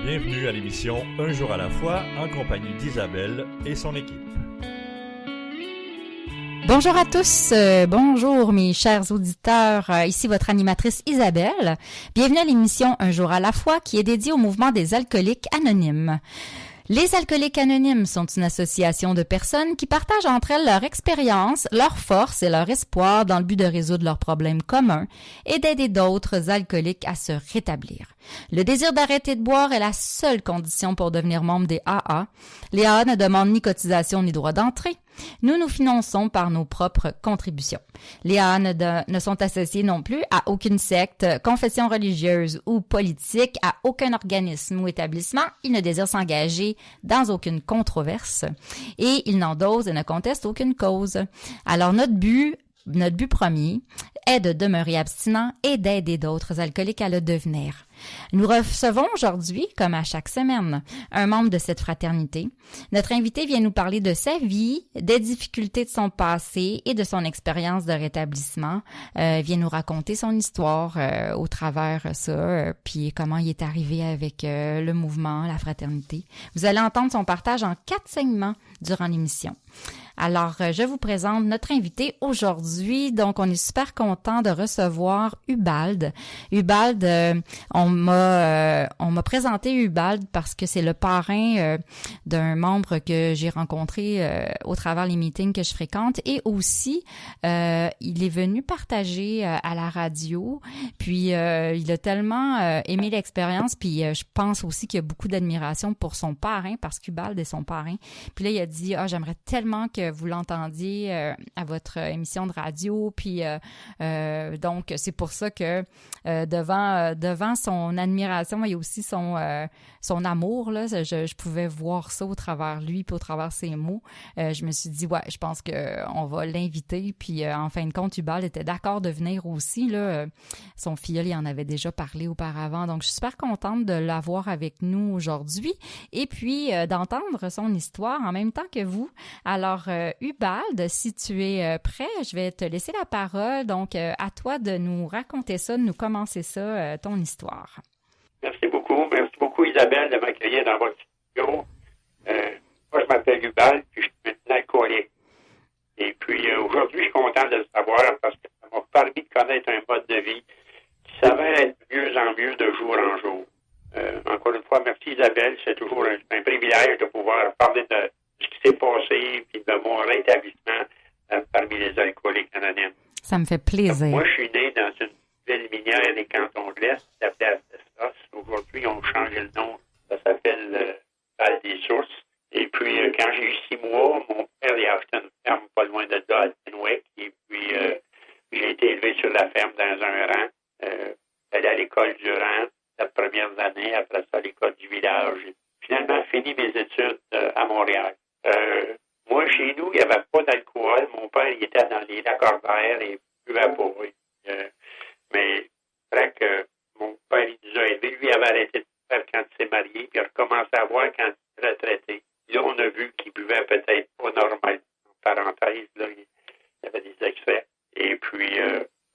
Bienvenue à l'émission Un jour à la fois en compagnie d'Isabelle et son équipe. Bonjour à tous, bonjour mes chers auditeurs, ici votre animatrice Isabelle. Bienvenue à l'émission Un jour à la fois qui est dédiée au mouvement des alcooliques anonymes. Les alcooliques anonymes sont une association de personnes qui partagent entre elles leur expérience, leur force et leur espoir dans le but de résoudre leurs problèmes communs et d'aider d'autres alcooliques à se rétablir. Le désir d'arrêter de boire est la seule condition pour devenir membre des AA. Les AA ne demandent ni cotisation ni droit d'entrée. Nous nous finançons par nos propres contributions. Les AA ne sont associés non plus à aucune secte, confession religieuse ou politique, à aucun organisme ou établissement. Ils ne désirent s'engager dans aucune controverse et ils n'endossent et ne contestent aucune cause. Alors notre but premier est de demeurer abstinent et d'aider d'autres alcooliques à le devenir. Nous recevons aujourd'hui, comme à chaque semaine, un membre de cette fraternité. Notre invité vient nous parler de sa vie, des difficultés de son passé et de son expérience de rétablissement. Vient nous raconter son histoire au travers ça, puis comment il est arrivé avec le mouvement, la fraternité. Vous allez entendre son partage en 4 segments durant l'émission. Alors, je vous présente notre invité aujourd'hui. Donc, on est super content de recevoir Ubald. Ubald, on m'a présenté Ubald parce que c'est le parrain d'un membre que j'ai rencontré au travers les meetings que je fréquente et aussi, il est venu partager à la radio. Puis, il a tellement aimé l'expérience. Puis, je pense aussi qu'il y a beaucoup d'admiration pour son parrain parce qu'Ubald est son parrain. Puis là, il a dit, j'aimerais tellement que vous l'entendiez à votre émission de radio, puis donc c'est pour ça que devant son admiration et aussi son amour, là, je pouvais voir ça au travers lui puis au travers ses mots. Je me suis dit, je pense qu'on va l'inviter, puis en fin de compte, Ubald était d'accord de venir aussi, là. Son filleul, il en avait déjà parlé auparavant, donc je suis super contente de l'avoir avec nous aujourd'hui et puis d'entendre son histoire en même temps que vous. Alors, Ubald, si tu es prêt, je vais te laisser la parole. Donc, à toi de nous raconter ça, de nous commencer ça, ton histoire. Merci beaucoup. Merci beaucoup, Isabelle, de m'accueillir dans votre studio. Moi, je m'appelle Ubald, puis je suis maintenant alcoolique. Et puis, aujourd'hui, je suis content de le savoir parce que ça m'a permis de connaître un mode de vie qui s'avère être de mieux en mieux de jour en jour. Encore une fois, merci, Isabelle. C'est toujours un privilège de pouvoir parler de ce qui s'est passé, puis de mon rétablissement parmi les alcooliques anonymes. Ça me fait plaisir. Moi, je suis né dans une ville minière des cantons de l'Est, qui s'appelait Asbestos. Aujourd'hui, ils ont changé le nom. Ça s'appelle Val des Sources. Et puis, quand j'ai eu 6 mois, mon père il a acheté une ferme pas loin de là, à Tenwick. Et puis, j'ai été élevé sur la ferme dans un rang. J'allais à l'école du rang les premières années. Après ça, à l'école du village. J'ai finalement fini mes études à Montréal. Moi, chez nous, il n'y avait pas d'alcool. Mon père, il était dans les Lacordaires et buvait pas. Mais c'est vrai que mon père, il nous a élevés. Lui, il avait arrêté de faire quand il s'est marié, puis il a recommencé à boire quand il s'est retraité. Là, on a vu qu'il buvait peut-être pas normal. En parenthèse, là, il y avait des excès. Et puis,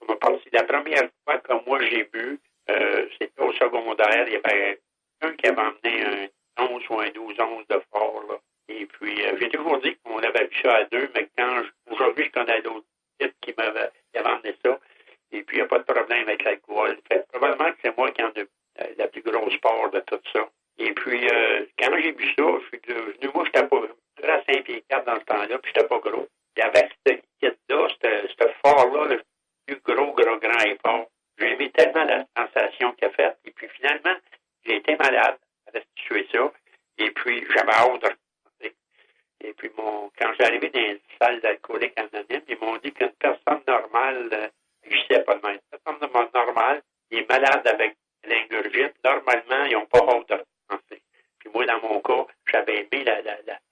on m'a pensé, la première fois que moi, j'ai bu, c'était au secondaire. Il y avait un qui avait emmené un 11 ou un 12 onces de fort, là. Et puis, j'ai toujours dit qu'on avait vu ça à 2, mais aujourd'hui, je connais d'autres types qui avaient emmené ça. Et puis, il n'y a pas de problème avec l'alcool. Fait, probablement que c'est moi qui en ai la plus grosse part de tout ça. Et puis, quand j'ai bu ça, je suis devenu, moi, j'étais pas, je à 5 pieds 4 dans ce temps-là, puis j'étais pas gros. Puis avec ce liquide-là, ce fort-là, le plus gros, grand et fort. J'ai aimé tellement la sensation qu'il a faite. Et puis, finalement, j'ai été malade à restituer ça. Et puis, j'avais hâte de recommencer. Et puis, quand j'ai arrivé dans une salle d'alcooliques anonymes, ils m'ont dit qu'une personne normale, je sais pas de même, une personne normale, qui est malade avec l'ingurgite, normalement, ils n'ont pas hâte de recommencer. Puis moi, dans mon cas, j'avais aimé la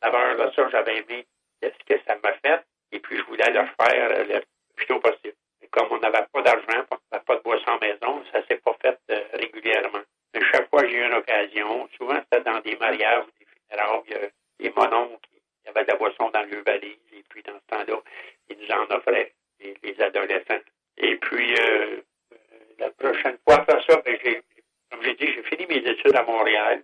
saveur de ça, j'avais aimé ce que ça m'a fait. Et puis, je voulais le faire le plus tôt possible. Et comme on n'avait pas d'argent, on n'avait pas de boisson maison, ça s'est pas fait régulièrement. Mais chaque fois que j'ai eu une occasion, souvent c'était dans des mariages ou des funérailles, et mon oncle, il y avait de la boisson dans le valise, et puis dans ce temps-là, il nous en offrait, les adolescents. Et puis, la prochaine fois, après ça, comme j'ai dit, j'ai fini mes études à Montréal.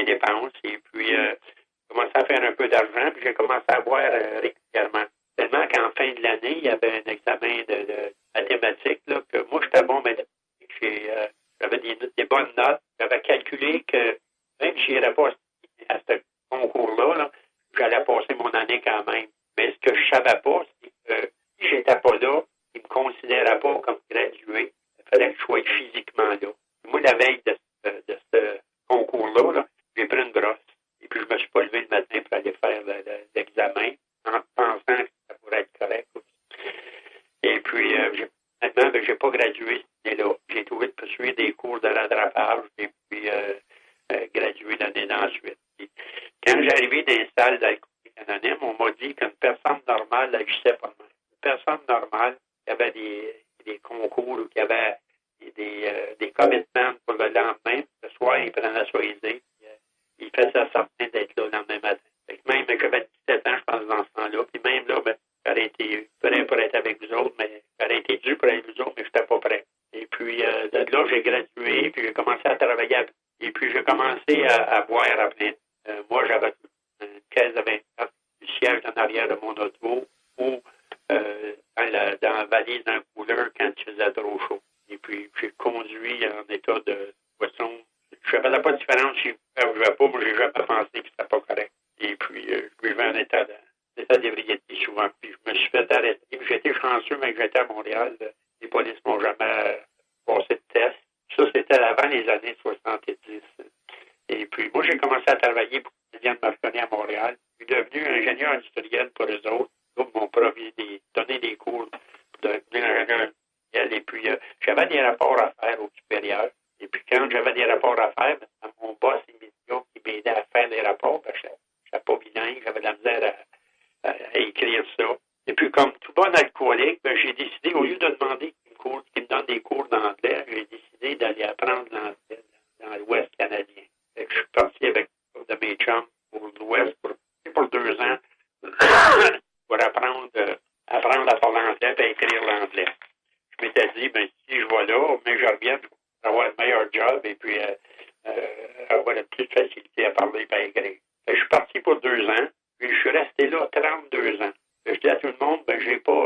dépenses. Et puis, j'ai commencé à faire un peu d'argent, puis j'ai commencé à boire régulièrement. Tellement qu'en fin de l'année, il y avait un examen de mathématiques, là, que moi, j'étais bon en mathématiques. J'avais des bonnes notes. J'avais calculé que même si je n'irais pas à ce concours-là, là, j'allais passer mon année quand même. Mais ce que je ne savais pas, c'est que si je n'étais pas là, ils ne me considéraient pas comme gradué. Il fallait que je sois physiquement là. Moi, la veille de ce concours-là, là, j'ai pris une brosse. Et puis, je ne me suis pas levé le matin pour aller faire l'examen en pensant que ça pourrait être correct. Et puis, maintenant, je n'ai pas gradué cette année-là. J'ai trouvé de poursuivre des cours de rattrapage et puis gradué l'année d'ensuite. Quand j'arrivais dans les salles d'Alcooliques Anonymes, on m'a dit qu'une personne normale n'agissait pas de même. Une personne normale qui avait des concours ou qui avait des commitments pour le lendemain, le soir, il prenait sa idée. Il faisait certain d'être là le lendemain matin. Même j'avais 17 ans, je pense, dans ce temps-là. Puis même là, j'aurais été prêt pour être avec vous autres, mais j'aurais été dû pour être avec vous autres, mais je n'étais pas prêt. Et puis, de là, j'ai gradué, puis j'ai commencé à travailler. Et puis, j'ai commencé à boire à plein. Moi, j'avais une caisse de 24 du siège en arrière de mon auto ou dans la valise d'un couleur quand il faisait trop chaud. Et puis, j'ai conduit en état de poisson. Je ne faisais pas de différence si je ne buvais pas, moi, j'ai jamais pensé que c'était pas correct. Et puis, je vivais en état d'ébriété souvent. Puis, je me suis fait arrêter. Puis, j'étais chanceux, mais que j'étais à Montréal. Les polices m'ont jamais passé de test. Ça, c'était avant les années 70. Et puis, moi, j'ai commencé à travailler pour les Canadiens de Marconi à Montréal. Je suis devenu ingénieur industriel pour eux autres. Donc, m'ont donné des cours pour devenir ingénieur industriel. Et puis, j'avais des rapports à faire au supérieur. Et puis, quand j'avais des rapports à faire, mon boss immédiat qui m'aidait à faire des rapports, je n'étais pas bilingue, j'avais de la misère à écrire ça. Et puis, comme tout bon alcoolique, j'ai décidé, au lieu de demander qu'il me donne des cours d'anglais, j'ai décidé d'aller apprendre l'anglais dans l'Ouest canadien. Et je suis parti avec de mes chums pour l'Ouest pour 2 ans pour apprendre à parler anglais et à écrire l'anglais. Je m'étais dit, si je vais là, mais je reviens pour avoir le meilleur job et puis avoir la plus de facilité à parler et à écrire. Je suis parti pour 2 ans, puis je suis resté là 32 ans. Je dis à tout le monde,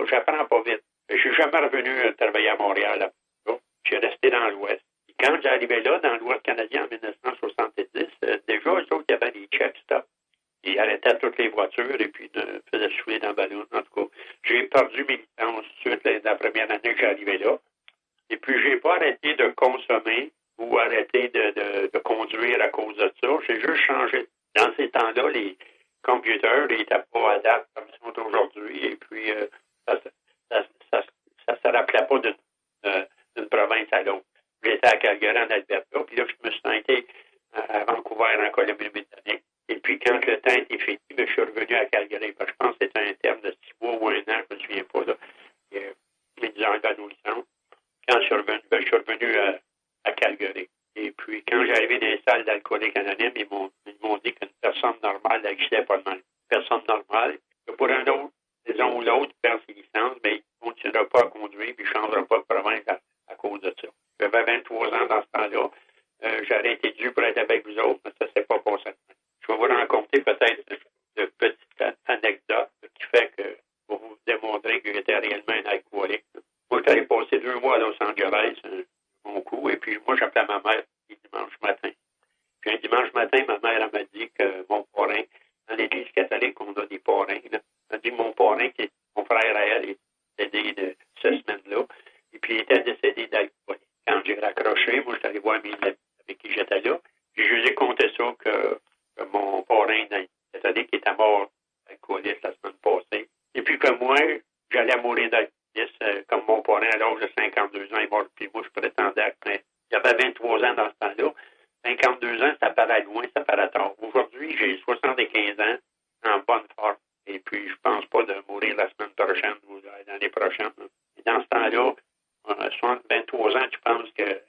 j'apprends pas vite. Je suis jamais revenu travailler à Montréal. Je suis resté dans l'Ouest. Et quand j'arrivais là, dans l'Ouest canadien en 1970, déjà, eux autres, il y avait des check-stops. Ils arrêtaient toutes les voitures et puis faisaient souffler dans le ballon. En tout cas, j'ai perdu mes licences suite la première année que j'arrivais là. Et puis, j'ai pas arrêté de consommer ou arrêté de conduire à cause de ça. J'ai juste changé. Dans ces temps-là, les computers n'étaient pas adaptés comme ils sont aujourd'hui. Et puis, ça se rappelait pas d'une province à l'autre. J'étais à Calgary, en Alberta, puis là, je me suis arrêté à Vancouver, en Colombie-Britannique. Et puis, quand le temps était fini, je suis revenu à Calgary. Je pense que c'était un terme de 6 mois ou 1 an, je ne me souviens pas. Là. Mais disons, dans nos licences. Quand je suis revenu à Calgary. Et puis, quand j'arrivais dans les salles d'Alcooliques Anonymes, ils m'ont dit qu'une personne normale n'agissait pas de même. Une personne normale, que pour un autre, raison ou l'autre, perd ses licences, mais il ne continuera pas à conduire, puis il ne changera pas de province à cause de ça. J'avais 23 ans dans ce temps-là. J'aurais été dû pour être avec vous autres, mais ça ne s'est pas passé. Je vais vous raconter peut-être une petite anecdote qui fait que, pour vous démontrer que j'étais réellement un alcoolique. Moi, j'allais passer 2 mois à Los Angeles, mon coup, et puis moi, j'appelais ma mère le dimanche matin. Puis un dimanche matin, ma mère elle m'a dit que mon parrain, dans l'Église catholique, on a des parrains. Là. Elle m'a dit que mon parrain, qui est mon frère à elle, est décédé de cette semaine-là, et puis il était décédé d'alcool. Quand j'ai raccroché, moi, je suis allé voir mes amis avec qui j'étais là, puis je lui ai conté ça que mon parrain dans l'Église catholique était mort d'alcoolisme la semaine passée. Et puis que moi, j'allais mourir d'alcoolisme. Comme mon parrain à l'âge de 52 ans est mort, puis moi je prétendais que j'avais 23 ans dans ce temps-là. 52 ans, ça paraît loin, ça paraît tard. Aujourd'hui, j'ai 75 ans, en bonne forme. Et puis, je pense pas de mourir la semaine prochaine ou l'année prochaine. Et dans ce temps-là, 23 ans, tu penses que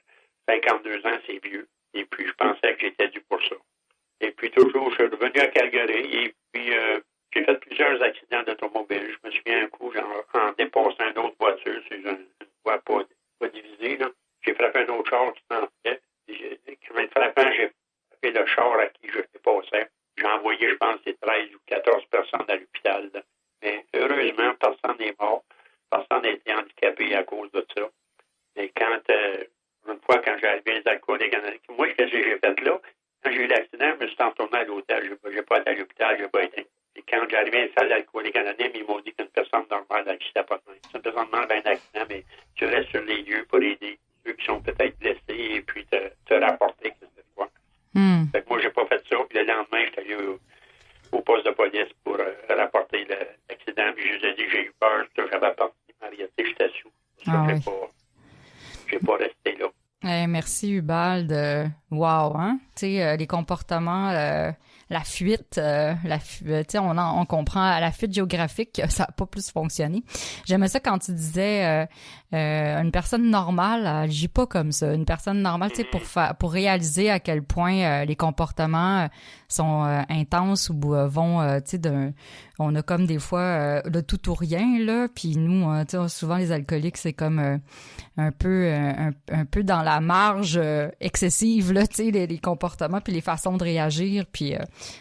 52 ans, c'est vieux. Et puis, je pensais que j'étais dû pour ça. Et puis, toujours, je suis revenu à Calgary. Et puis, j'ai fait plusieurs accidents d'automobile. Je me souviens un coup, en dépassant une autre voiture sur une voie pas divisée. Là. J'ai frappé un autre char qui s'en fait. Quand même frappant, j'ai frappé le char à qui je dépassais. J'ai envoyé, je pense, 13 ou 14 personnes à l'hôpital. Là. Mais heureusement, personne n'est mort. Personne n'a été handicapé à cause de ça. Mais une fois, quand j'ai arrivé les alcooliques anonymes, moi, ce que j'ai fait là, quand j'ai eu l'accident, je me suis retourné à l'hôtel. Je n'ai pas été à l'hôpital, je n'ai pas été. Et quand j'ai arrivé à une salle d'alcooliques anonymes, ils m'ont dit qu'une personne normale n'existait pas de même. C'est une personne normale avait un accident, mais tu restes sur les lieux pour aider ceux qui sont peut-être blessés et puis te rapporter cette fois. Fait que moi, j'ai pas fait ça. Puis le lendemain, j'étais allé au poste de police pour rapporter l'accident. Puis je lui ai dit que j'ai eu peur, que j'avais parti. En réalité, j'étais sous. J'ai pas resté là. Merci Ubald. Wow, hein? Tu sais, les comportements, la fuite, tu sais, on comprend la fuite géographique, ça n'a pas plus fonctionné. J'aimais ça quand tu disais une personne normale, elle agit pas comme ça. Une personne normale, tu sais, pour réaliser à quel point les comportements sont intenses ou vont, tu sais, on a comme des fois de tout ou rien là, puis nous, tu sais, souvent les alcooliques, c'est comme un peu dans la marge excessive là, tu sais, les comportements puis les façons de réagir puis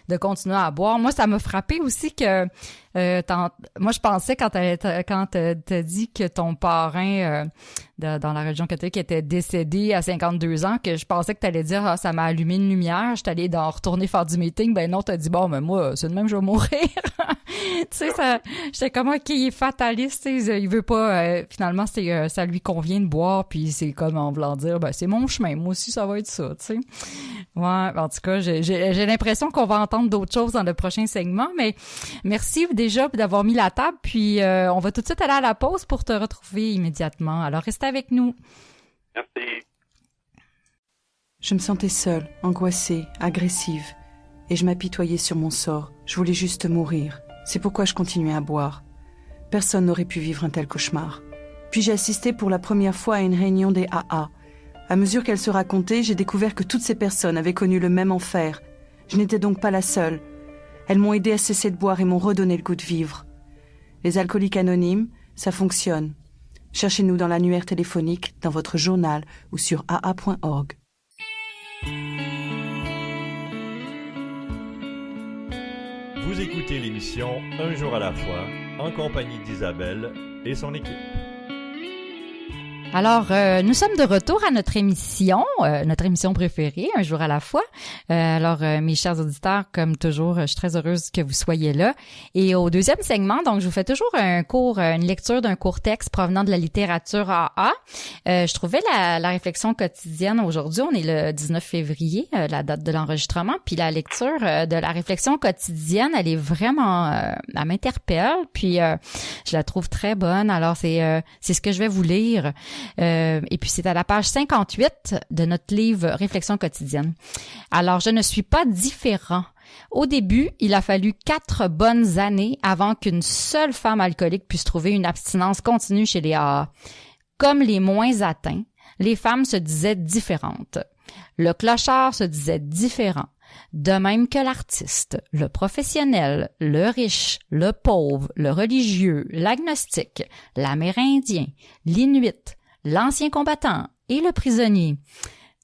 de continuer à boire. Moi, ça m'a frappé aussi que moi je pensais quand t'as dit que ton parrain dans la région catholique était décédé à 52 ans, que je pensais que t'allais dire ça m'a allumé une lumière, j'étais allée retourner faire du meeting. Ben non, t'as dit bon, mais moi c'est de même je vais mourir. Tu sais, ça, j'étais comme ok, il est fataliste, tu sais, il veut pas finalement ça lui convient de boire, puis c'est comme en voulant dire ben c'est mon chemin, moi aussi ça va être ça, tu sais. Ouais, en tout cas, j'ai l'impression qu'on va entendre d'autres choses dans le prochain segment, mais merci déjà d'avoir mis la table, puis on va tout de suite aller à la pause pour te retrouver immédiatement. Alors restez avec nous. Merci. Je me sentais seule, angoissée, agressive, et je m'apitoyais sur mon sort. Je voulais juste mourir. C'est pourquoi je continuais à boire. Personne n'aurait pu vivre un tel cauchemar. Puis j'ai assisté pour la première fois à une réunion des AA. À mesure qu'elle se racontait, j'ai découvert que toutes ces personnes avaient connu le même enfer. Je n'étais donc pas la seule. Elles m'ont aidé à cesser de boire et m'ont redonné le goût de vivre. Les alcooliques anonymes, ça fonctionne. Cherchez-nous dans l'annuaire téléphonique, dans votre journal ou sur aa.org. Vous écoutez l'émission Un jour à la fois, en compagnie d'Isabelle et son équipe. Alors, nous sommes de retour à notre émission préférée, Un jour à la fois. Alors, mes chers auditeurs, comme toujours, je suis très heureuse que vous soyez là. Et au deuxième segment, donc, je vous fais toujours une lecture d'un court texte provenant de la littérature AA. Je trouvais la réflexion quotidienne aujourd'hui, on est le 19 février, la date de l'enregistrement, puis la lecture de la réflexion quotidienne, elle est vraiment, elle m'interpelle, puis je la trouve très bonne. Alors, c'est ce que je vais vous lire. Et puis c'est à la page 58 de notre livre Réflexion quotidienne. Alors, je ne suis pas différent. Au début, il a fallu 4 bonnes années avant qu'une seule femme alcoolique puisse trouver une abstinence continue chez les AA. Comme les moins atteints, les femmes se disaient différentes. Le clochard se disait différent. De même que l'artiste, le professionnel, le riche, le pauvre, le religieux, l'agnostique, l'amérindien, l'inuit, l'ancien combattant et le prisonnier.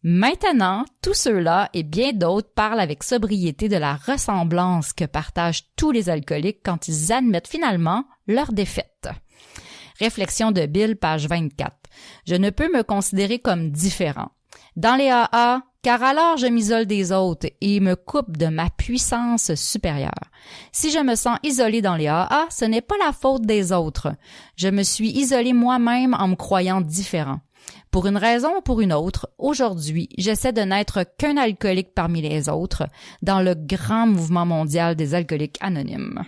Maintenant, tous ceux-là et bien d'autres parlent avec sobriété de la ressemblance que partagent tous les alcooliques quand ils admettent finalement leur défaite. Réflexion de Bill, page 24. Je ne peux me considérer comme différent. Dans les AA, car alors je m'isole des autres et me coupe de ma puissance supérieure. Si je me sens isolé dans les AA, ce n'est pas la faute des autres. Je me suis isolé moi-même en me croyant différent. Pour une raison ou pour une autre, aujourd'hui, j'essaie de n'être qu'un alcoolique parmi les autres dans le grand mouvement mondial des alcooliques anonymes.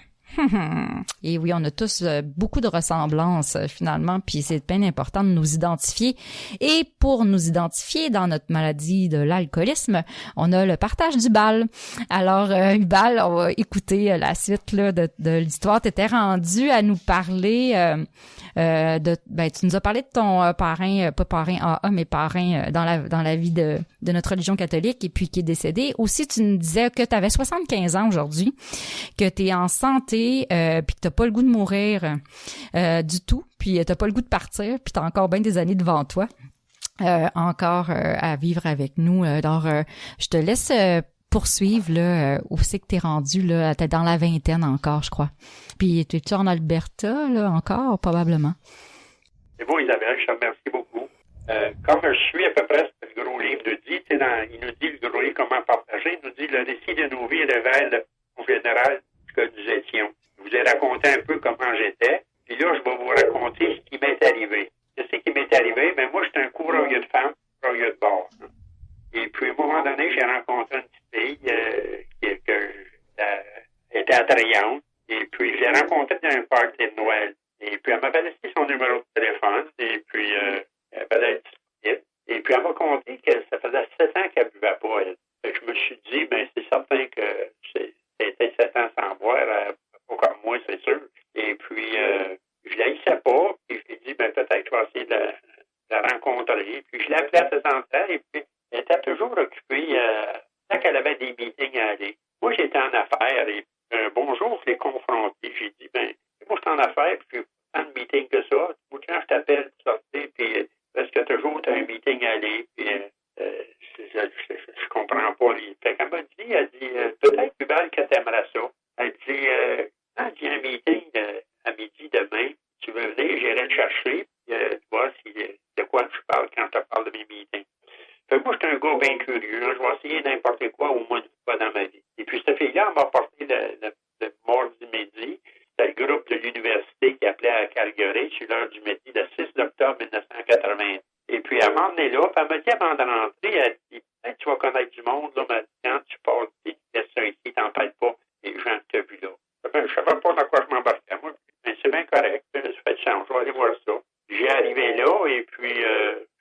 Et oui, on a tous beaucoup de ressemblances finalement, puis c'est bien important de nous identifier. Et pour nous identifier dans notre maladie de l'alcoolisme, on a le partage d'Ubal. Alors, Ubal, on va écouter la suite là, de l'histoire. T'étais rendu à nous parler tu nous as parlé de ton parrain, pas parrain AA, mais parrain dans la vie de notre religion catholique et puis qui est décédé. Aussi, tu nous disais que tu avais 75 ans aujourd'hui, que tu es en santé, puis que t'as pas le goût de mourir du tout, puis t'as pas le goût de partir, puis t'as encore bien des années devant toi encore à vivre avec nous. Alors, je te laisse poursuivre, là, où c'est que t'es rendu, là? T'es dans la vingtaine encore, je crois. Puis, t'es-tu en Alberta, là, encore, probablement? C'est bon, Isabelle, je te remercie beaucoup. Comme je suis à peu près ce que le gros livre nous dit, il nous dit, le gros livre, comment partager, il nous dit, le récit de nos vies révèle, en général, ce que nous étions. Je vous ai raconté un peu comment j'étais, puis là, je vais vous raconter ce qui m'est arrivé. Qu'est-ce qui m'est arrivé? Ben, moi, j'étais un courrier de femme, courrier de bord. Hein. Et puis, à un moment donné, j'ai rencontré une petite fille qui était attrayante. Et puis, je l'ai rencontrée dans un party de Noël. Et puis, elle m'avait laissé son numéro de téléphone. Et puis, elle avait disponible. Et puis, elle m'a conté que ça faisait 7 ans qu'elle ne buvait pas, elle. Fait que je me suis dit, ben c'est certain que c'était 7 ans sans boire, pas comme moi, c'est sûr. Et puis, je la hissais pas. Puis, je lui ai dit, ben peut-être que je vais essayer de la rencontrer. Puis, je l'ai appelée à 60 ans. Et puis, elle était toujours occupée tant qu'elle avait des meetings à aller. Moi, j'étais en affaires. Et bonjour, je l'ai confronté. J'ai dit, ben moi, je suis en affaires, puis j'ai pas tant de meetings que ça. Quand je t'appelle, tu sortais, puis presque toujours, tu as un meeting à aller, puis je comprends pas. Fait qu'elle m'a dit, peut-être, Hubert, que t'aimerais ça. Elle dit, quand j'ai un meeting à midi demain, tu veux venir, j'irai te chercher, puis tu vois de quoi je parle quand je te parle de mes meetings. Fait que moi, je suis un gars bien curieux. Je vais essayer n'importe quoi au moins une fois dans ma vie. Et puis, cette fille-là m'a apporté le mardi midi. C'était le groupe de l'université qui appelait à Calgary sur l'heure du midi, le 6 octobre 1980. Et puis, elle m'a emmené là, puis elle m'a dit avant de rentrer, elle dit, peut-être tu vas connaître du monde, là, mais quand tu passes des questions ici, t'empêches pas les gens que tu as vus là. Je ne savais pas dans quoi je m'embarquais, moi. Mais c'est bien correct. Ça fait du sens. Je vais aller voir ça. J'ai arrivé là, et puis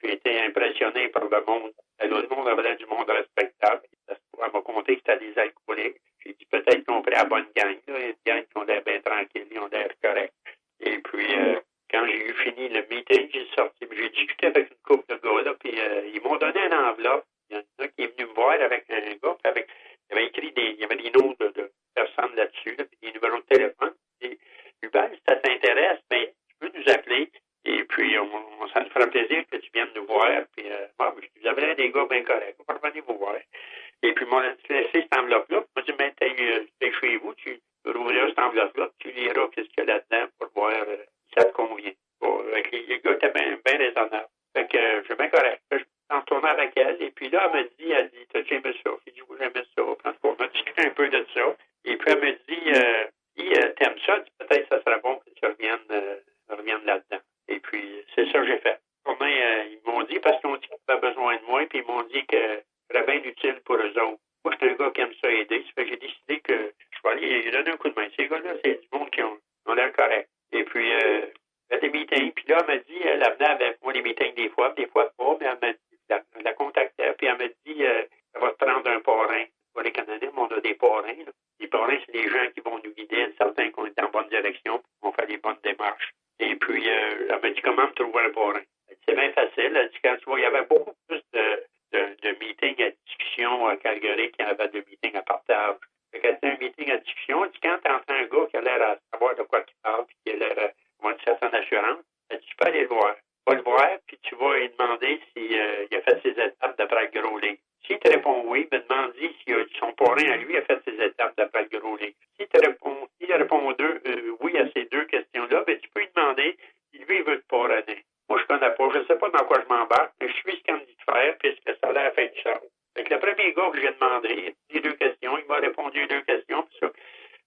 j'ai été impressionné par le monde. Le monde avait du monde respectable. Elle m'a conté que c'était des alcooliques. J'ai dit peut-être qu'on pris la bonne gang, là, une gang qui ont l'air bien tranquille, ils ont l'air corrects. Et puis, quand j'ai eu fini le meeting, j'ai sorti, j'ai discuté avec une couple de gars, là, puis ils m'ont donné une enveloppe. Il y en a qui est venu me voir avec un gars, puis il avait écrit il y avait des noms de personnes là-dessus, là, puis des numéros de téléphone. Et Hubert, si ça t'intéresse, ben, tu peux nous appeler. Et puis, ça nous fera plaisir que tu viennes nous voir. Puis, moi, je vous avais des gars bien corrects. On va revenir vous voir. Et puis, m'ont laissé cette enveloppe-là. Je me dit, mais t'es chez vous, tu rouvriras cette enveloppe-là, tu liras qu'est-ce qu'il y a là-dedans pour voir si ça te convient. Bon, les gars étaient bien raisonnables. Fait que, je suis bien correct. Je suis retourné avec elle. Et puis là, elle dit, t'as aimé ça? J'ai dit, oui, j'aimais ça. On a discuté un peu de ça. Et puis, elle me dit, t'aimes ça? Peut-être que ça serait bon que tu reviennes là-dedans. Et puis, c'est ça que j'ai fait. Ils m'ont dit, parce qu'ils ont dit qu'ils avaient besoin de moi, puis ils m'ont dit que je serais bien utile pour eux autres. Moi, je suis un gars qui aime ça aider. Ça fait que j'ai décidé que je vais aller lui donner un coup de main. Ces gars-là, c'est du monde qui ont l'air correct. Et puis, elle fait des meetings. Puis là, elle m'a dit, elle venait avec moi des meetings des fois pas, mais elle m'a dit, je la contactais, puis elle m'a dit, elle va te prendre un parrain. Pour les Canadiens, on a des parrains. Là. Les parrains, c'est des gens qui vont nous guider, certains qu'on est en bonne direction, qui vont faire des bonnes démarches. Et puis, elle m'a dit comment me trouver un parrain. C'est bien facile. Elle dit, quand tu vois, il y avait beaucoup plus de meetings à discussion à Calgary qu'il y avait de meetings à partage. Fait qu'elle dit un meeting à discussion, elle dit, quand tu entends un gars qui a l'air à savoir de quoi il parle, puis qui a l'air à avoir une certaine assurance, elle dit, tu peux aller le voir. Tu vas le voir, puis tu vas lui demander s'il a fait ses étapes d'après le gros livre. S'il te répond oui, ben demande-lui si son parrain à lui a fait ses étapes d'après le gros livre. S'il répond oui à ces deux questions-là, ben tu peux lui demander si lui il veut te parrainer. Moi, je connais pas, je ne sais pas dans quoi je m'embarque, mais je suis ce qu'on me dit de faire, puisque ça a l'air fait du sens. Fait que le premier gars que j'ai demandé, les deux questions, il m'a répondu deux questions, puis ça,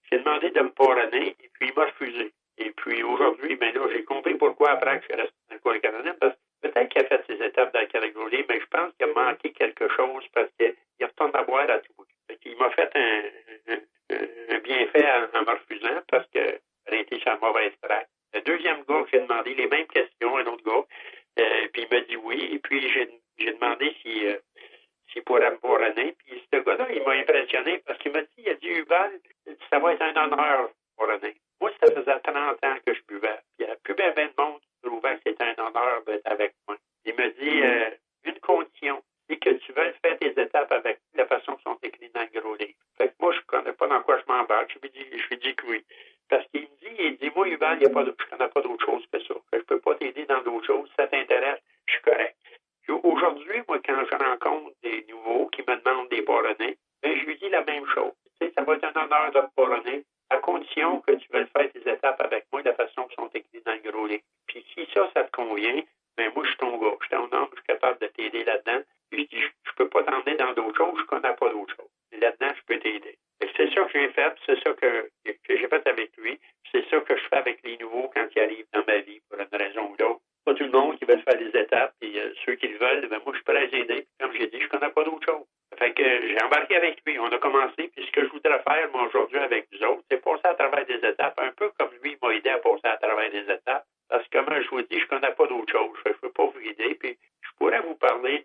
j'ai demandé de me parrainer, et puis il m'a refusé. Et puis aujourd'hui, ben là, j'ai compris pourquoi après que je suis resté dans le cours canadien, parce que peut-être qu'il a fait ses étapes dans le Calgary, mais je pense qu'il a manqué quelque chose parce qu'il retourne à boire à tout bout. Il m'a fait un bienfait en me refusant parce qu'il a été sur la mauvaise track. Le deuxième gars que j'ai demandé les mêmes questions, un autre gars, puis il m'a dit oui, et puis j'ai demandé s'il pourrait me parrainer. Puis ce gars-là, il m'a impressionné parce qu'il m'a dit, Yuval, ça va être un honneur de parrainer. Moi, ça faisait 30 ans que je buvais. Puis il y a plus bien de monde qui trouvait que c'était un honneur d'être avec moi. Il m'a dit, une condition, c'est que tu veux faire tes étapes avec la façon qu'ils sont écrites dans le gros livre. Fait que moi, je ne connais pas dans quoi je m'embarque. Je lui dis que oui. Parce qu'il dit, moi, Yuval, je ne connais pas d'autre chose que ça. Je ne peux pas t'aider dans d'autres choses. Si ça t'intéresse, je suis correct. Aujourd'hui, moi, quand je rencontre des nouveaux qui me demandent des parrainés, ben, je lui la même chose. Tu sais, ça va être un honneur de te couronner, à condition que tu veuilles faire tes étapes avec moi de la façon qu'ils sont écrites dans le gros livre. Puis si ça te convient, ben moi, je suis ton gars, je suis ton homme, je suis capable de t'aider là-dedans. Puis je dis, je peux pas t'emmener dans d'autres choses, je connais pas d'autres choses. Mais là-dedans, je peux t'aider. C'est ça que j'ai fait, c'est ça que j'ai fait avec lui, c'est ça que je fais avec les nouveaux quand ils arrivent dans ma vie, pour une raison ou l'autre. Pas tout le monde qui veut faire des étapes, et ceux qui le veulent, ben moi, je suis prêt à les aider. Puis, comme j'ai dit, je connais pas d'autre chose. Fait que j'ai embarqué avec lui, on a commencé, puis ce que je voudrais faire, moi, aujourd'hui, avec vous autres, c'est passer à travers des étapes, un peu comme lui m'a aidé à passer à travers des étapes. Parce que, comme je vous dis, je connais pas d'autre chose. Je ne peux pas vous guider, puis je pourrais vous parler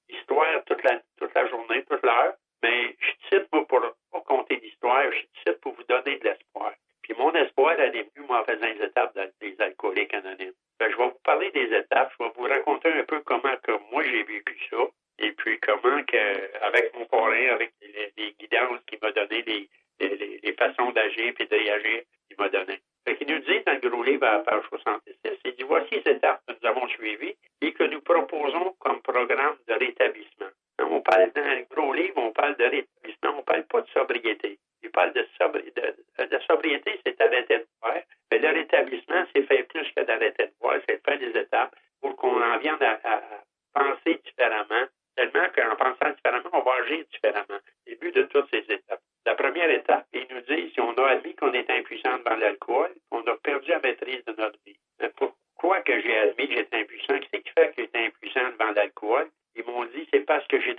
d'histoire toute la journée, toute l'heure, mais je suis ici pour compter l'histoire, je suis ici pour vous donner de l'espoir. Puis mon espoir, elle est venue, moi, en faisant les étapes des alcooliques anonymes. Je vais vous parler des étapes, je vais vous raconter un peu comment que moi j'ai vécu ça, et puis comment que, avec mon parrain, avec les guidances qu'il m'a donné, les façons d'agir et d'agir qu'il m'a donné. Fait qu'il nous dit dans le gros livre à la page 66, il dit voici les étapes que nous avons suivies et que nous proposons comme programme de rétablissement. On parle dans le gros livre, on parle de rétablissement, on ne parle pas de sobriété. Il parle de sobriété. La sobriété, c'est arrêter de boire, mais le rétablissement, c'est faire plus que d'arrêter de boire, c'est faire des étapes pour qu'on en vienne à penser différemment, tellement qu'en pensant différemment, on va agir différemment. C'est le but de toutes ces étapes. La première étape, il nous dit, si on a admis qu'on est impuissant devant l'alcool, on a perdu la maîtrise de notre vie. Mais pourquoi que j'ai admis que j'étais impuissant? Qu'est-ce qui fait que j'étais impuissant devant l'alcool? Ils m'ont dit, c'est parce que j'ai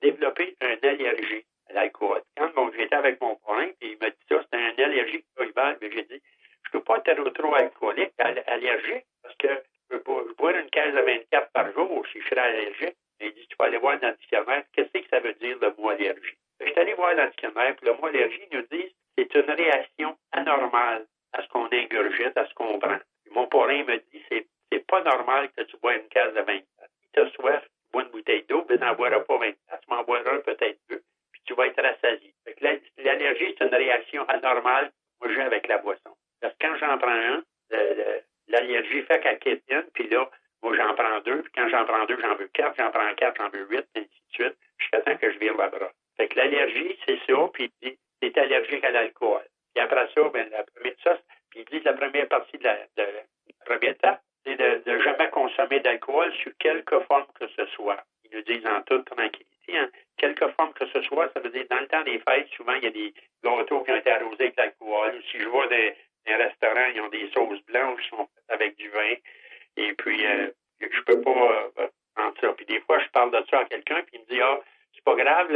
développé une allergie à l'alcool. Quand j'étais avec mon parrain, puis il m'a dit ça, c'était une allergie colibale, mais j'ai dit, je ne peux pas être trop alcoolique, allergique, parce que je boire une caisse de 24 par jour si je serais allergique. Et il dit, tu vas aller voir dans le dictionnaire, qu'est-ce que ça veut dire le mot allergie? Je suis allé voir dans le dictionnaire, puis le mot allergie nous dit, c'est une réaction anormale à ce qu'on ingurgite, à ce qu'on prend. Puis mon parrain me dit, c'est pas normal que tu bois une caisse de 24. Si tu as soif, tu bois une bouteille d'eau, mais tu n'en boiras pas 24, tu m'en boiras peut-être deux, puis tu vas être rassasié. Fait que l'allergie, c'est une réaction anormale que moi j'ai avec la boisson. Parce que quand j'en prends un, l'allergie fait qu'elle quitte, puis là, moi j'en prends deux, puis quand j'en prends deux, j'en veux quatre, j'en prends quatre, j'en veux huit, et ainsi de suite, jusqu'à temps que je vire la brosse. Fait que l'allergie, c'est ça, puis il dit, c'est allergique à l'alcool. Puis après ça, puis il dit la première partie de la première étape, c'est de jamais consommer d'alcool sous quelque forme que ce soit. Ils nous disent en toute tranquillité, hein, quelque forme que ce soit, ça veut dire dans le temps des fêtes, souvent il y a des gâteaux qui ont été arrosés avec de l'alcool. Si je vois des restaurants, ils ont des sauces blanches qui sont faites avec du vin. Et puis, je peux pas prendre ça. Puis des fois, je parle de ça à quelqu'un, puis il me dit, c'est pas grave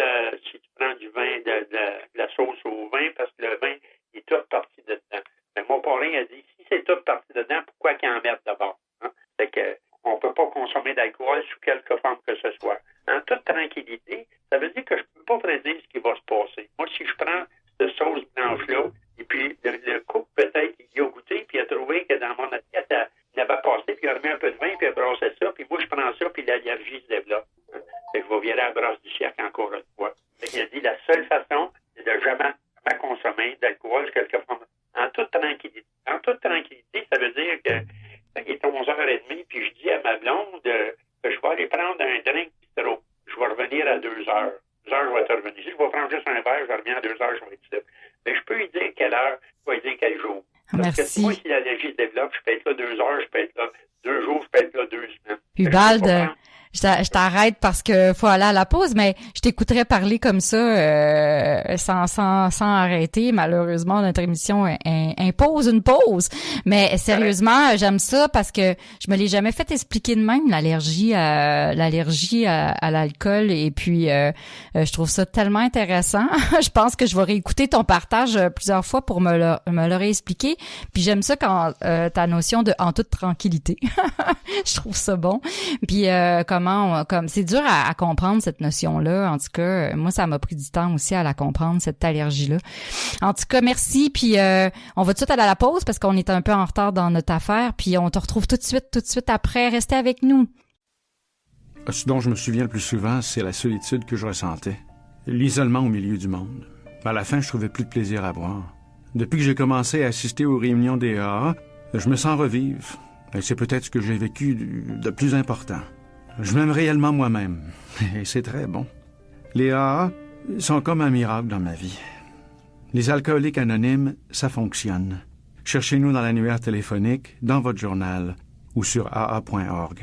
si tu prends du vin, de la sauce au vin, parce que le vin est tout parti dedans. Mais mon parrain a dit, si c'est tout parti dedans, pourquoi qu'il en mette d'abord? Hein? Fait que on peut pas consommer d'alcool sous quelque forme que ce soit. En toute tranquillité, ça veut dire que je peux pas prédire ce qui va se passer. Moi, si je prends cette sauce blanche-là, et puis le couple peut-être, il a goûté, puis il a trouvé que dans mon assiette, il avait passé, puis il a remis un peu de vin, puis il a brassé ça, puis moi, je prends ça, puis l'allergie se développe. Fait que je vais virer à la brosse du siècle encore une fois. Fait qu'il a dit, la seule façon, c'est de jamais consommer d'alcool, quelque forme, en toute tranquillité. En toute tranquillité, ça veut dire que il est 11h30, puis je dis à ma blonde que je vais aller prendre un drink bistrot. Je vais revenir à 2h. 2h, je vais te revenir. Si je vais prendre juste un verre, je reviens à 2h, je vais être ici. Mais je peux lui dire quelle heure, je vais lui dire quel jour. Parce Merci. que moi, si l'allergie se développe, je peux être là 2 heures, je peux être là 2 jours, je peux être là 2 semaines. Ubalde, je t'arrête parce que faut aller à la pause, mais je t'écouterais parler comme ça sans arrêter. Malheureusement, notre émission impose une pause. Mais sérieusement, j'aime ça parce que je me l'ai jamais fait expliquer de même, l'allergie à l'alcool. Et puis, je trouve ça tellement intéressant. Je pense que je vais réécouter ton partage plusieurs fois pour me le réexpliquer. Puis j'aime ça quand ta notion de en toute tranquillité. Je trouve ça bon. Puis comme c'est dur à comprendre cette notion-là. En tout cas, moi, ça m'a pris du temps aussi à la comprendre, cette allergie-là. En tout cas, merci. Puis on va tout de suite aller à la pause parce qu'on est un peu en retard dans notre affaire. Puis on te retrouve tout de suite après. Restez avec nous. Ce dont je me souviens le plus souvent, c'est la solitude que je ressentais. L'isolement au milieu du monde. À la fin, je trouvais plus de plaisir à boire. Depuis que j'ai commencé à assister aux réunions des AA, je me sens revivre. Et c'est peut-être ce que j'ai vécu de plus important. Je m'aime réellement moi-même. Et c'est très bon. Les AA, sont comme un miracle dans ma vie. Les alcooliques anonymes, ça fonctionne. Cherchez-nous dans l'annuaire téléphonique, dans votre journal ou sur aa.org.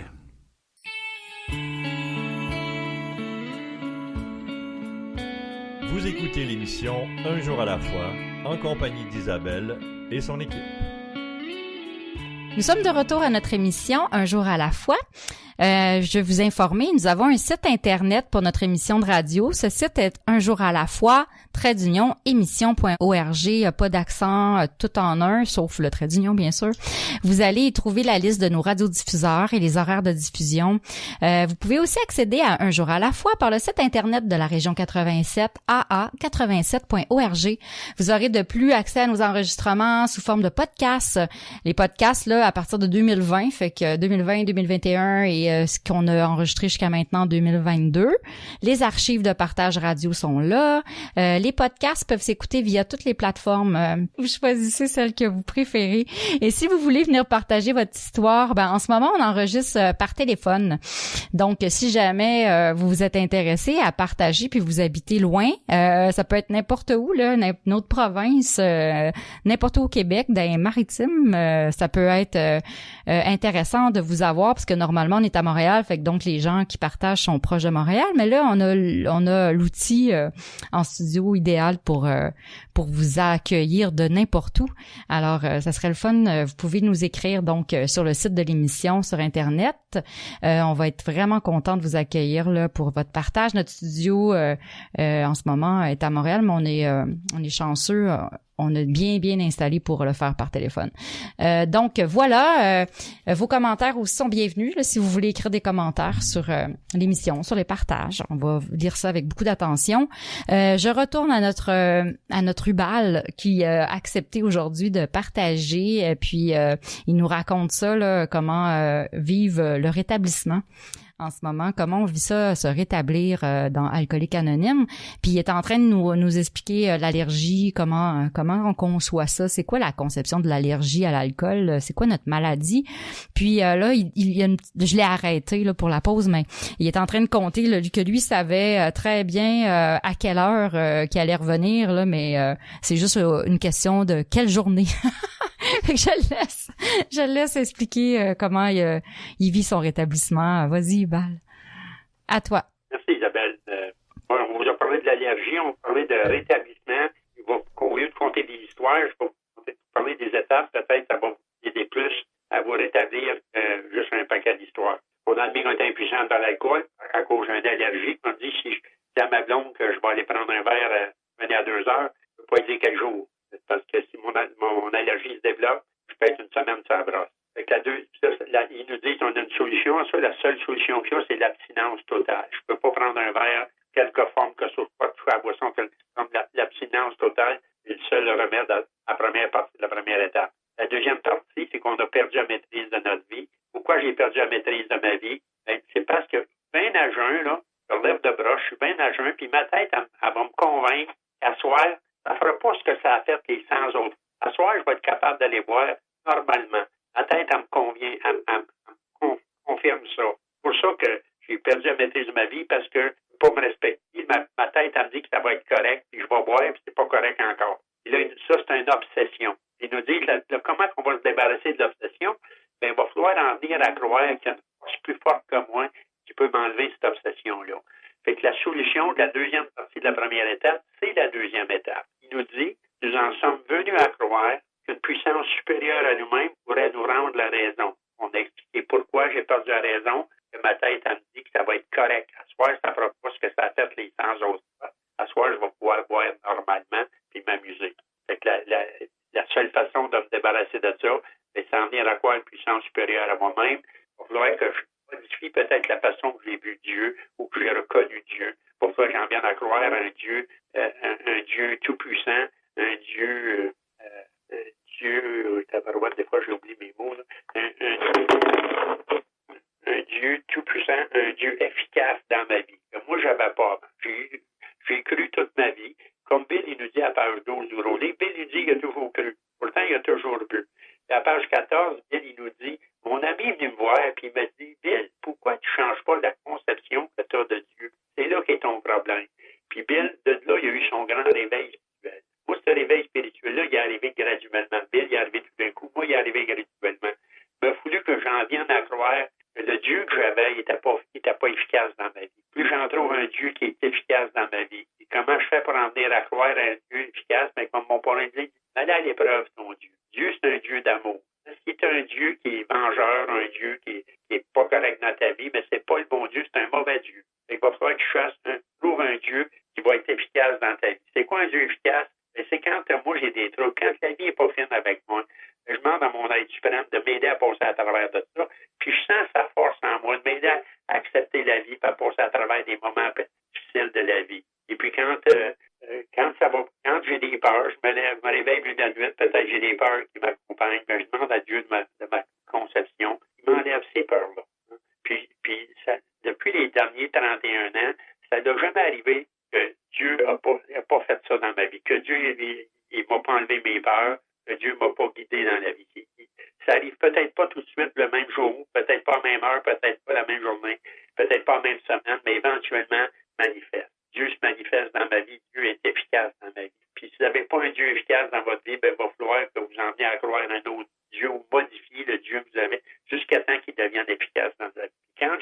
Vous écoutez l'émission Un jour à la fois, en compagnie d'Isabelle et son équipe. Nous sommes de retour à notre émission Un jour à la fois. Je vais vous informer, nous avons un site internet pour notre émission de radio. Ce site est Un jour à la fois, émission.org, pas d'accent, tout en un, sauf le trait d'union, bien sûr. Vous allez y trouver la liste de nos radiodiffuseurs et les horaires de diffusion. Vous pouvez aussi accéder à Un jour à la fois par le site internet de la région 87, aa87.org. Vous aurez de plus accès à nos enregistrements sous forme de podcasts. Les podcasts, là, à partir de 2020, fait que 2020, 2021 et ce qu'on a enregistré jusqu'à maintenant 2022. Les archives de partage radio sont là. Les podcasts peuvent s'écouter via toutes les plateformes. Vous choisissez celle que vous préférez. Et si vous voulez venir partager votre histoire, en ce moment, on enregistre par téléphone. Donc, si jamais vous vous êtes intéressé à partager puis vous habitez loin, ça peut être n'importe où, là, une autre province, n'importe où au Québec, dans les maritimes, ça peut être intéressant de vous avoir parce que normalement, on est à Montréal, fait que donc les gens qui partagent sont proches de Montréal, mais là, on a l'outil en studio idéal pour vous accueillir de n'importe où. Alors, ça serait le fun. Vous pouvez nous écrire donc sur le site de l'émission sur Internet. On va être vraiment content de vous accueillir là pour votre partage. Notre studio en ce moment est à Montréal, mais on est chanceux. On est bien installé pour le faire par téléphone. Donc voilà, vos commentaires aussi sont bienvenus. Là, si vous voulez écrire des commentaires sur l'émission, sur les partages, on va lire ça avec beaucoup d'attention. Je retourne à notre Hubal qui a accepté aujourd'hui de partager. Puis il nous raconte ça, là, comment vivre le rétablissement. En ce moment, comment on vit ça, se rétablir dans Alcoolique Anonyme. Puis il est en train de nous expliquer l'allergie, comment on conçoit ça, c'est quoi la conception de l'allergie à l'alcool, c'est quoi notre maladie. Puis là, je l'ai arrêté là pour la pause, mais il est en train de compter là, que lui savait très bien à quelle heure qu'il allait revenir, là, mais c'est juste une question de quelle journée. Fait que je le laisse expliquer comment il vit son rétablissement. Vas-y, Val. À toi. Merci, Isabelle. On vous a parlé de l'allergie, on va parler de rétablissement. Au lieu de compter des histoires, je vais vous parler des étapes. Peut-être ça va vous aider plus à vous rétablir juste un paquet d'histoires. On admet qu'on est impuissant dans l'alcool à cause d'une allergie. On dit si je dis à ma blonde que je vais aller prendre un verre à 2 heures, je ne peux pas dire quel jour. Parce que si mon allergie se développe, je peux être une semaine sur la brosse. Fait que ils nous disent qu'on a une solution. Ça, la seule solution qu'il y a, c'est l'abstinence totale. Je ne peux pas prendre un verre, quelque forme que ce soit, pas toucher à la boisson, comme l'abstinence totale, c'est le seul remède à la première partie de la première étape. La deuxième partie, c'est qu'on a perdu la maîtrise de notre vie. Pourquoi j'ai perdu la maîtrise de ma vie? C'est parce que bien à jeun, là, je relève de bras, je suis bien à jeun, puis ma tête, elle va me convaincre qu'à soir, ça ne fera pas ce que ça a fait les 100 autres. À soir, je vais être capable d'aller boire normalement. Ma tête, elle me convient, elle me confirme ça. C'est pour ça que j'ai perdu la maîtrise de ma vie parce que je ne peux pas me respecter. Ma tête, elle me dit que ça va être correct, puis je vais boire, puis c'est pas correct encore. Et là, ça, c'est une obsession. Il nous dit comment on va se débarrasser de l'obsession? Bien, il va falloir en venir à croire qu'il y a une force plus forte que moi qui peut m'enlever cette obsession-là. Fait que la solution de la deuxième partie de la première étape, c'est la deuxième étape. Il nous dit, nous en sommes venus à croire qu'une puissance supérieure à nous-mêmes pourrait nous rendre la raison. On a expliqué pourquoi j'ai perdu la raison, que ma tête, elle me dit que ça va être correct. À soir, ça ne fera pas ce que ça a fait les 100 autres fois. À soir, je vais pouvoir boire normalement puis m'amuser. Fait que la seule façon de me débarrasser de ça, c'est s'en venir à croire une puissance supérieure à moi-même. Il va falloir que je modifie peut-être la façon que j'ai vu Dieu ou que j'ai reconnu Dieu. Pour ça, j'en viens à croire un Dieu tout-puissant, un Dieu des fois j'oublie mes mots, un Dieu tout-puissant, un Dieu efficace dans ma vie. Moi, j'avais pas. J'ai cru toute ma vie. Comme Bill, il nous dit à page 12 du Rolé, Bill, il dit qu'il a toujours cru. Pourtant, il a toujours bu. Et à page 14, Bill, il nous dit, mon ami est venu me voir, puis il m'a dit, Bill, pourquoi tu ne changes pas la conception que tu as de Dieu? C'est là qu'est ton problème. Puis Bill, de un Dieu efficace, mais comme mon parrain dit, allez à l'épreuve ton Dieu. Dieu, c'est un Dieu d'amour. S'il est un Dieu qui est vengeur, un Dieu qui est pas correct dans ta vie, mais c'est pas le bon Dieu, c'est un mauvais Dieu. Il va falloir que tu trouves un Dieu qui va être efficace dans ta vie. C'est quoi un Dieu efficace? C'est quand moi j'ai des troubles, quand la vie n'est pas fine avec moi, je demande à mon aide suprême de m'aider à passer à travers de ça, puis je sens sa force en moi, de m'aider à accepter la vie, puis à passer à travers des moments difficiles de la vie. Et puis quand j'ai des peurs, je me réveille plus de la nuit, peut-être j'ai des peurs qui m'accompagnent, mais je demande à Dieu de ma conception, il m'enlève ces peurs-là. Puis ça, depuis les derniers 31 ans, ça n'a jamais arrivé que Dieu n'a pas fait ça dans ma vie, que Dieu il m'a pas enlevé mes peurs, que Dieu m'a pas guidé dans la vie. Ça arrive peut-être pas tout de suite le même jour, peut-être pas à la même heure, peut-être pas la même journée, peut-être pas la même semaine, mais éventuellement manifeste. Dieu se manifeste dans ma vie, Dieu est efficace dans ma vie. Puis si vous n'avez pas un Dieu efficace dans votre vie, il va falloir que vous en veniez à croire un autre Dieu ou modifier le Dieu que vous avez jusqu'à temps qu'il devienne efficace dans votre vie. Quand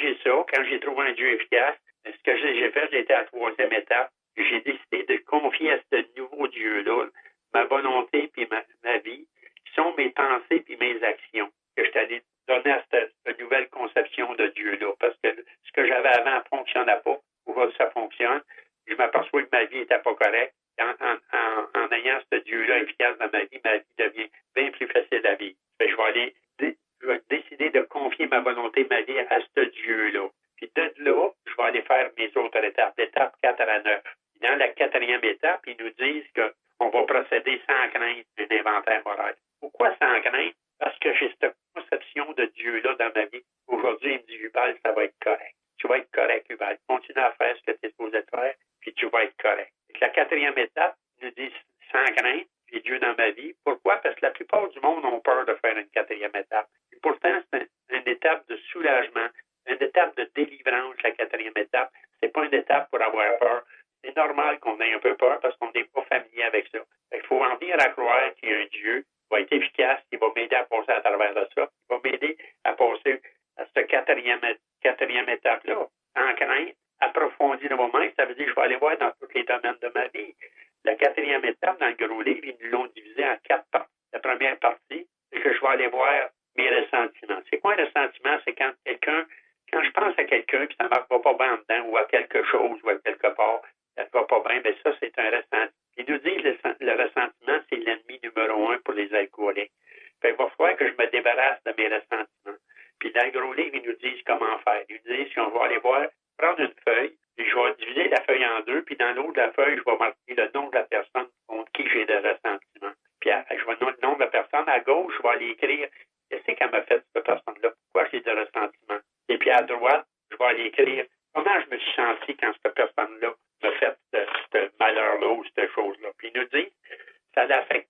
j'ai trouvé un Dieu efficace, ce que j'ai fait, j'étais à la 3e étape. J'ai décidé de confier à ce nouveau Dieu-là ma volonté puis ma vie, qui sont mes pensées puis mes actions, que je t'allais donner à cette nouvelle conception de Dieu-là. Parce que ce que j'avais avant ne fonctionnait pas. Aujourd'hui, ça fonctionne. Je m'aperçois que ma vie n'était pas correcte. En ayant ce Dieu-là efficace dans ma vie devient bien plus facile à vivre. Je vais décider de confier ma volonté, ma vie à ce Dieu-là. Puis de là, je vais aller faire mes autres étapes, d'étape 4 à 9. Dans la 4e étape, ils nous disent qu'on va procéder sans crainte un inventaire moral. Pourquoi sans crainte? Parce que j'ai cette conception de Dieu-là dans ma vie. Aujourd'hui, il me dit, Hubal, ça va être correct. Tu vas être correct, Hubal. Continue à faire ce que tu es supposé faire, puis tu vas être correct. Et la 4e étape nous dit sans crainte, j'ai Dieu dans ma vie. Pourquoi? Parce que la plupart du monde ont peur de faire une 4e étape. Et pourtant, c'est une étape de soulagement, une étape de délivrance, la 4e étape. C'est pas une étape pour avoir peur. C'est normal qu'on ait un peu peur parce qu'on n'est pas familier avec ça. Il faut en venir à croire qu'il y a un Dieu qui va être efficace, qui va m'aider à passer à travers de ça, qui va m'aider à passer à cette 4e étape-là, sans crainte, approfondir le moment. Ça veut dire que je vais aller voir dans tous les domaines de ma vie. La 4e étape, dans le gros livre, ils nous l'ont divisé en 4 parties. La première partie, c'est que je vais aller voir mes ressentiments. C'est quoi un ressentiment? C'est quand je pense à quelqu'un puis ça ne va pas bien dedans, ou à quelque chose, ou à quelque part, ça ne va pas bien, bien ça, c'est un ressentiment. Ils nous disent que le ressentiment, c'est l'ennemi numéro 1 pour les alcooliques. Fait, il va falloir que je me débarrasse de mes ressentiments. Puis dans le gros livre, ils nous disent comment faire. Ils nous disent qu'on va aller voir, prendre une feuille, puis je vais diviser la feuille en deux, puis dans l'autre de la feuille, je vais marquer le nom de la personne contre qui j'ai des ressentiments. Puis je vais noter le nom de la personne. À gauche, je vais aller écrire qu'est-ce qu'elle m'a fait, cette personne-là, pourquoi j'ai des ressentiments. Et puis à droite, je vais aller écrire comment je me suis senti quand cette personne-là m'a fait ce malheur-là ou cette chose-là. Puis il nous dit, ça affecte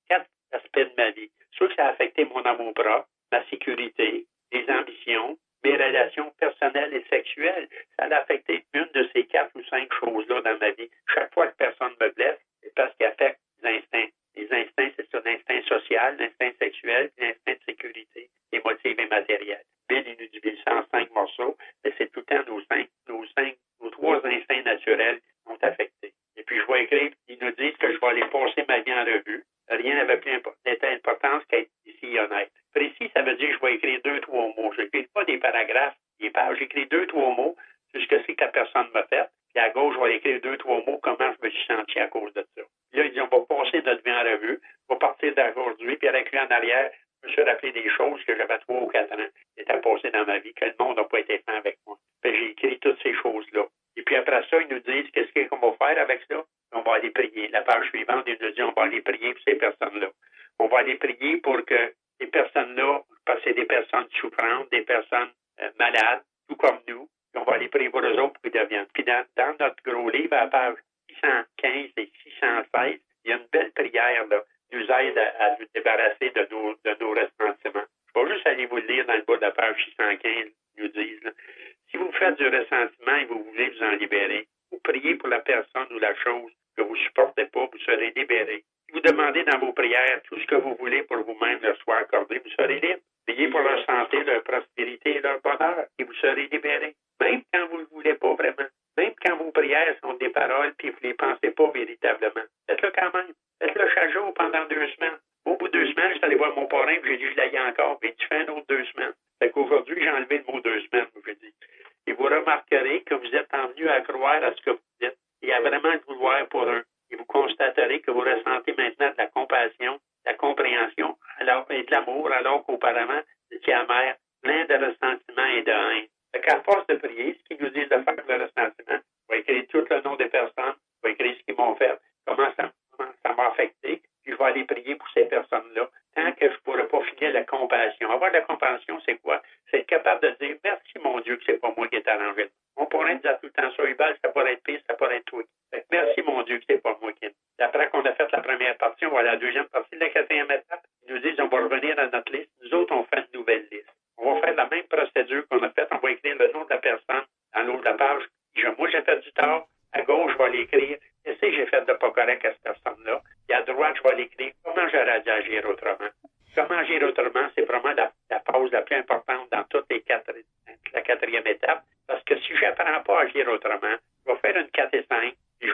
quatre aspects de ma vie. Soit que ça a affecté mon amour propre, ma sécurité, mes ambitions, mes relations personnelles et sexuelles. Ça a affecté une de ces 4 ou 5 choses-là dans ma vie. Chaque fois que personne me blesse, c'est parce qu'il affecte les instincts. Les instincts, c'est ça, l'instinct social, l'instinct sexuel, l'instinct de sécurité, émotive et matériel. Bill, il nous divise ça en 5 morceaux, mais c'est tout le temps nos 3 instincts naturels qui sont affectés. Et puis, je vais écrire, ils nous disent que je vais aller passer ma vie en revue. Rien n'avait plus d'importance qu'être ici honnête. Précis, ça veut dire que je vais écrire 2-3 mots. Je n'écris pas des paragraphes, des pages. J'écris 2-3 mots sur ce que c'est que la personne m'a fait. Puis à gauche, je vais écrire 2-3 mots comment je me suis senti à cause de ça. Puis là, ils disent, on va passer notre vie en revue. On va partir d'aujourd'hui. Puis avec lui en arrière, je me suis rappelé des choses que j'avais 3 ou 4 ans qui étaient passées dans ma vie, que le monde n'a pas été fait avec moi. Puis j'ai écrit toutes ces choses-là. Et puis après ça, ils nous disent qu'est-ce qu'on va faire avec ça. On va aller prier. La page suivante, ils nous disent on va aller prier pour ces personnes-là. On va aller prier pour que ces personnes-là, parce que c'est des personnes souffrantes, des personnes malades, tout comme nous, on va aller prier pour eux autres pour qu'ils deviennent. Puis dans notre gros livre, à la page 615 et 616, il y a une belle prière là, qui nous aide à nous débarrasser de nos ressentiments. Je vais juste aller vous le lire dans le bas de la page 615, ils nous disent là, si vous faites du ressentiment et vous voulez vous en libérer, vous priez pour la personne ou la chose que vous ne supportez pas, vous serez libéré. Si vous demandez dans vos prières tout ce que vous voulez pour vous-même leur soit accordé, vous serez libre. Priez pour leur santé, leur prospérité et leur bonheur, et vous serez libéré. Même quand vous ne le voulez pas vraiment. Même quand vos prières sont des paroles puis vous ne les pensez pas véritablement. ressentir maintenant de la compassion, de la compréhension et de l'amour, alors qu'auparavant, c'était amer, plein de ressentiment et de haine. Fait qu'à force de prier, ce qu'ils nous disent de faire le ressentiment, je vais écrire tout le nom des personnes, je vais écrire ce qu'ils m'ont fait, comment ça m'a affecté, puis je vais aller prier pour ces personnes-là, tant que je ne pourrai pas finir la compassion. Avoir de la compassion, c'est quoi? C'est être capable de dire, merci mon Dieu que c'est pas moi qui est arrangé. On pourrait dire tout le temps ça, Hubal, ça pourrait être pire, ça pourrait être toi. Fait que merci mon Dieu que c'est pas moi qui est. Après qu'on a fait la première partie, on va à la deuxième partie de la quatrième étape. Ils nous disent, on va revenir à notre liste. Nous autres, on fait une nouvelle liste. On va faire la même procédure qu'on a faite. On va écrire le nom de la personne dans l'autre de la page. Moi, j'ai fait du tort. À gauche, je vais l'écrire. Qu'est-ce que j'ai fait de pas correct à cette personne-là? Et à droite, je vais l'écrire. Comment j'aurais dû agir autrement? Comment agir autrement, c'est vraiment la pause la plus importante dans toutes la quatrième étape. Parce que si je n'apprends pas à agir autrement, je vais faire une 4 et 5. Je vais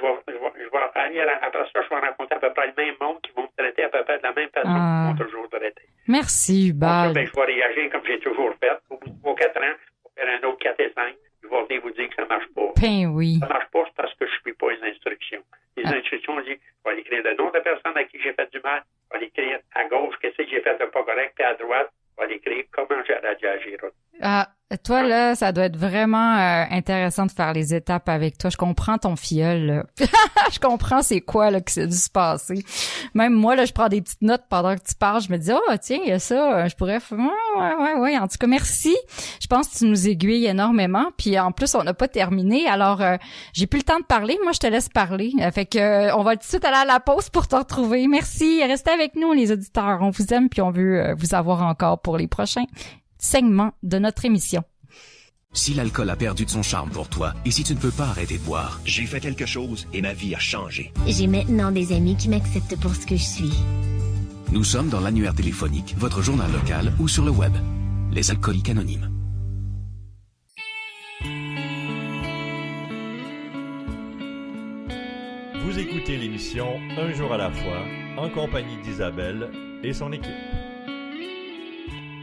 aller après ça, je vais rencontrer à peu près le même monde qui vont me traiter à peu près de la même façon qu'ils m'ont toujours traité. Merci, Hubal. Je vais réagir comme j'ai toujours fait. Au bout de 3 ou 4 ans, je vais faire un autre 4 et 5. Je vais venir vous dire que ça ne marche pas. Ben oui. Ça ne marche pas, c'est parce que je ne suis pas les instructions. Les instructions, je vais aller écrire le nom de la personne à qui j'ai fait du mal. Je vais aller écrire à gauche qu'est-ce que j'ai fait de pas correct, puis à droite, je vais aller écrire comment j'aurais dû agir. Ah, toi, là, ça doit être vraiment intéressant de faire les étapes avec toi. Je comprends ton filleul, là. Je comprends c'est quoi, là, que c'est dû se passer. Même moi, là, je prends des petites notes pendant que tu parles. Je me dis, oh, tiens, il y a ça, je pourrais... Ouais. En tout cas, merci. Je pense que tu nous aiguilles énormément. Puis, en plus, on n'a pas terminé. Alors, j'ai plus le temps de parler. Moi, je te laisse parler. Fait que, on va tout de suite aller à la pause pour te retrouver. Merci. Restez avec nous, les auditeurs. On vous aime puis on veut vous avoir encore pour les prochains segment de notre émission. Si l'alcool a perdu de son charme pour toi et si tu ne peux pas arrêter de boire, j'ai fait quelque chose et ma vie a changé. J'ai maintenant des amis qui m'acceptent pour ce que je suis. Nous sommes dans l'annuaire téléphonique, votre journal local ou sur le web. Les Alcooliques Anonymes. Vous écoutez l'émission Un jour à la fois, en compagnie d'Isabelle et son équipe.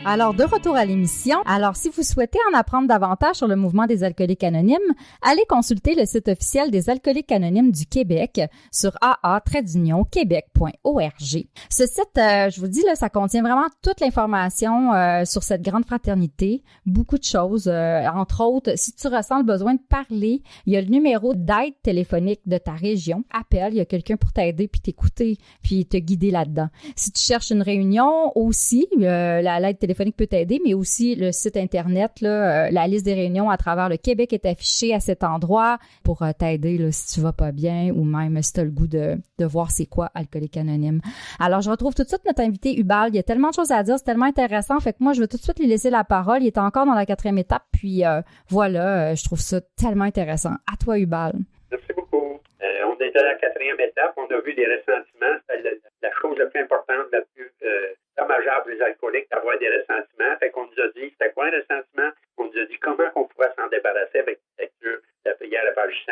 Alors, de retour à l'émission. Alors, si vous souhaitez en apprendre davantage sur le mouvement des alcooliques anonymes, allez consulter le site officiel des alcooliques anonymes du Québec sur aa-québec.org. Ce site, je vous dis, là, ça contient vraiment toute l'information sur cette grande fraternité, beaucoup de choses. Entre autres, si tu ressens le besoin de parler, il y a le numéro d'aide téléphonique de ta région. Appelle, il y a quelqu'un pour t'aider, puis t'écouter, puis te guider là-dedans. Si tu cherches une réunion aussi, l'aide téléphonique peut t'aider, mais aussi le site Internet, là, la liste des réunions à travers le Québec est affichée à cet endroit pour t'aider là, si tu vas pas bien ou même si tu as le goût de voir c'est quoi Alcoolique Anonyme. Alors, je retrouve tout de suite notre invité Hubal. Il y a tellement de choses à dire, c'est tellement intéressant. Fait que moi, je vais tout de suite lui laisser la parole. Il est encore dans la 4e étape, puis voilà, je trouve ça tellement intéressant. À toi, Hubal. Merci beaucoup. On est à la 4e étape. On a vu les ressentiments. C'est la chose la plus importante, la plus dommageable pour les alcooliques d'avoir des ressentiments. Fait qu'on nous a dit, c'était quoi un ressentiment? On nous a dit comment on pouvait s'en débarrasser avec la lecture de la prière à la page 100.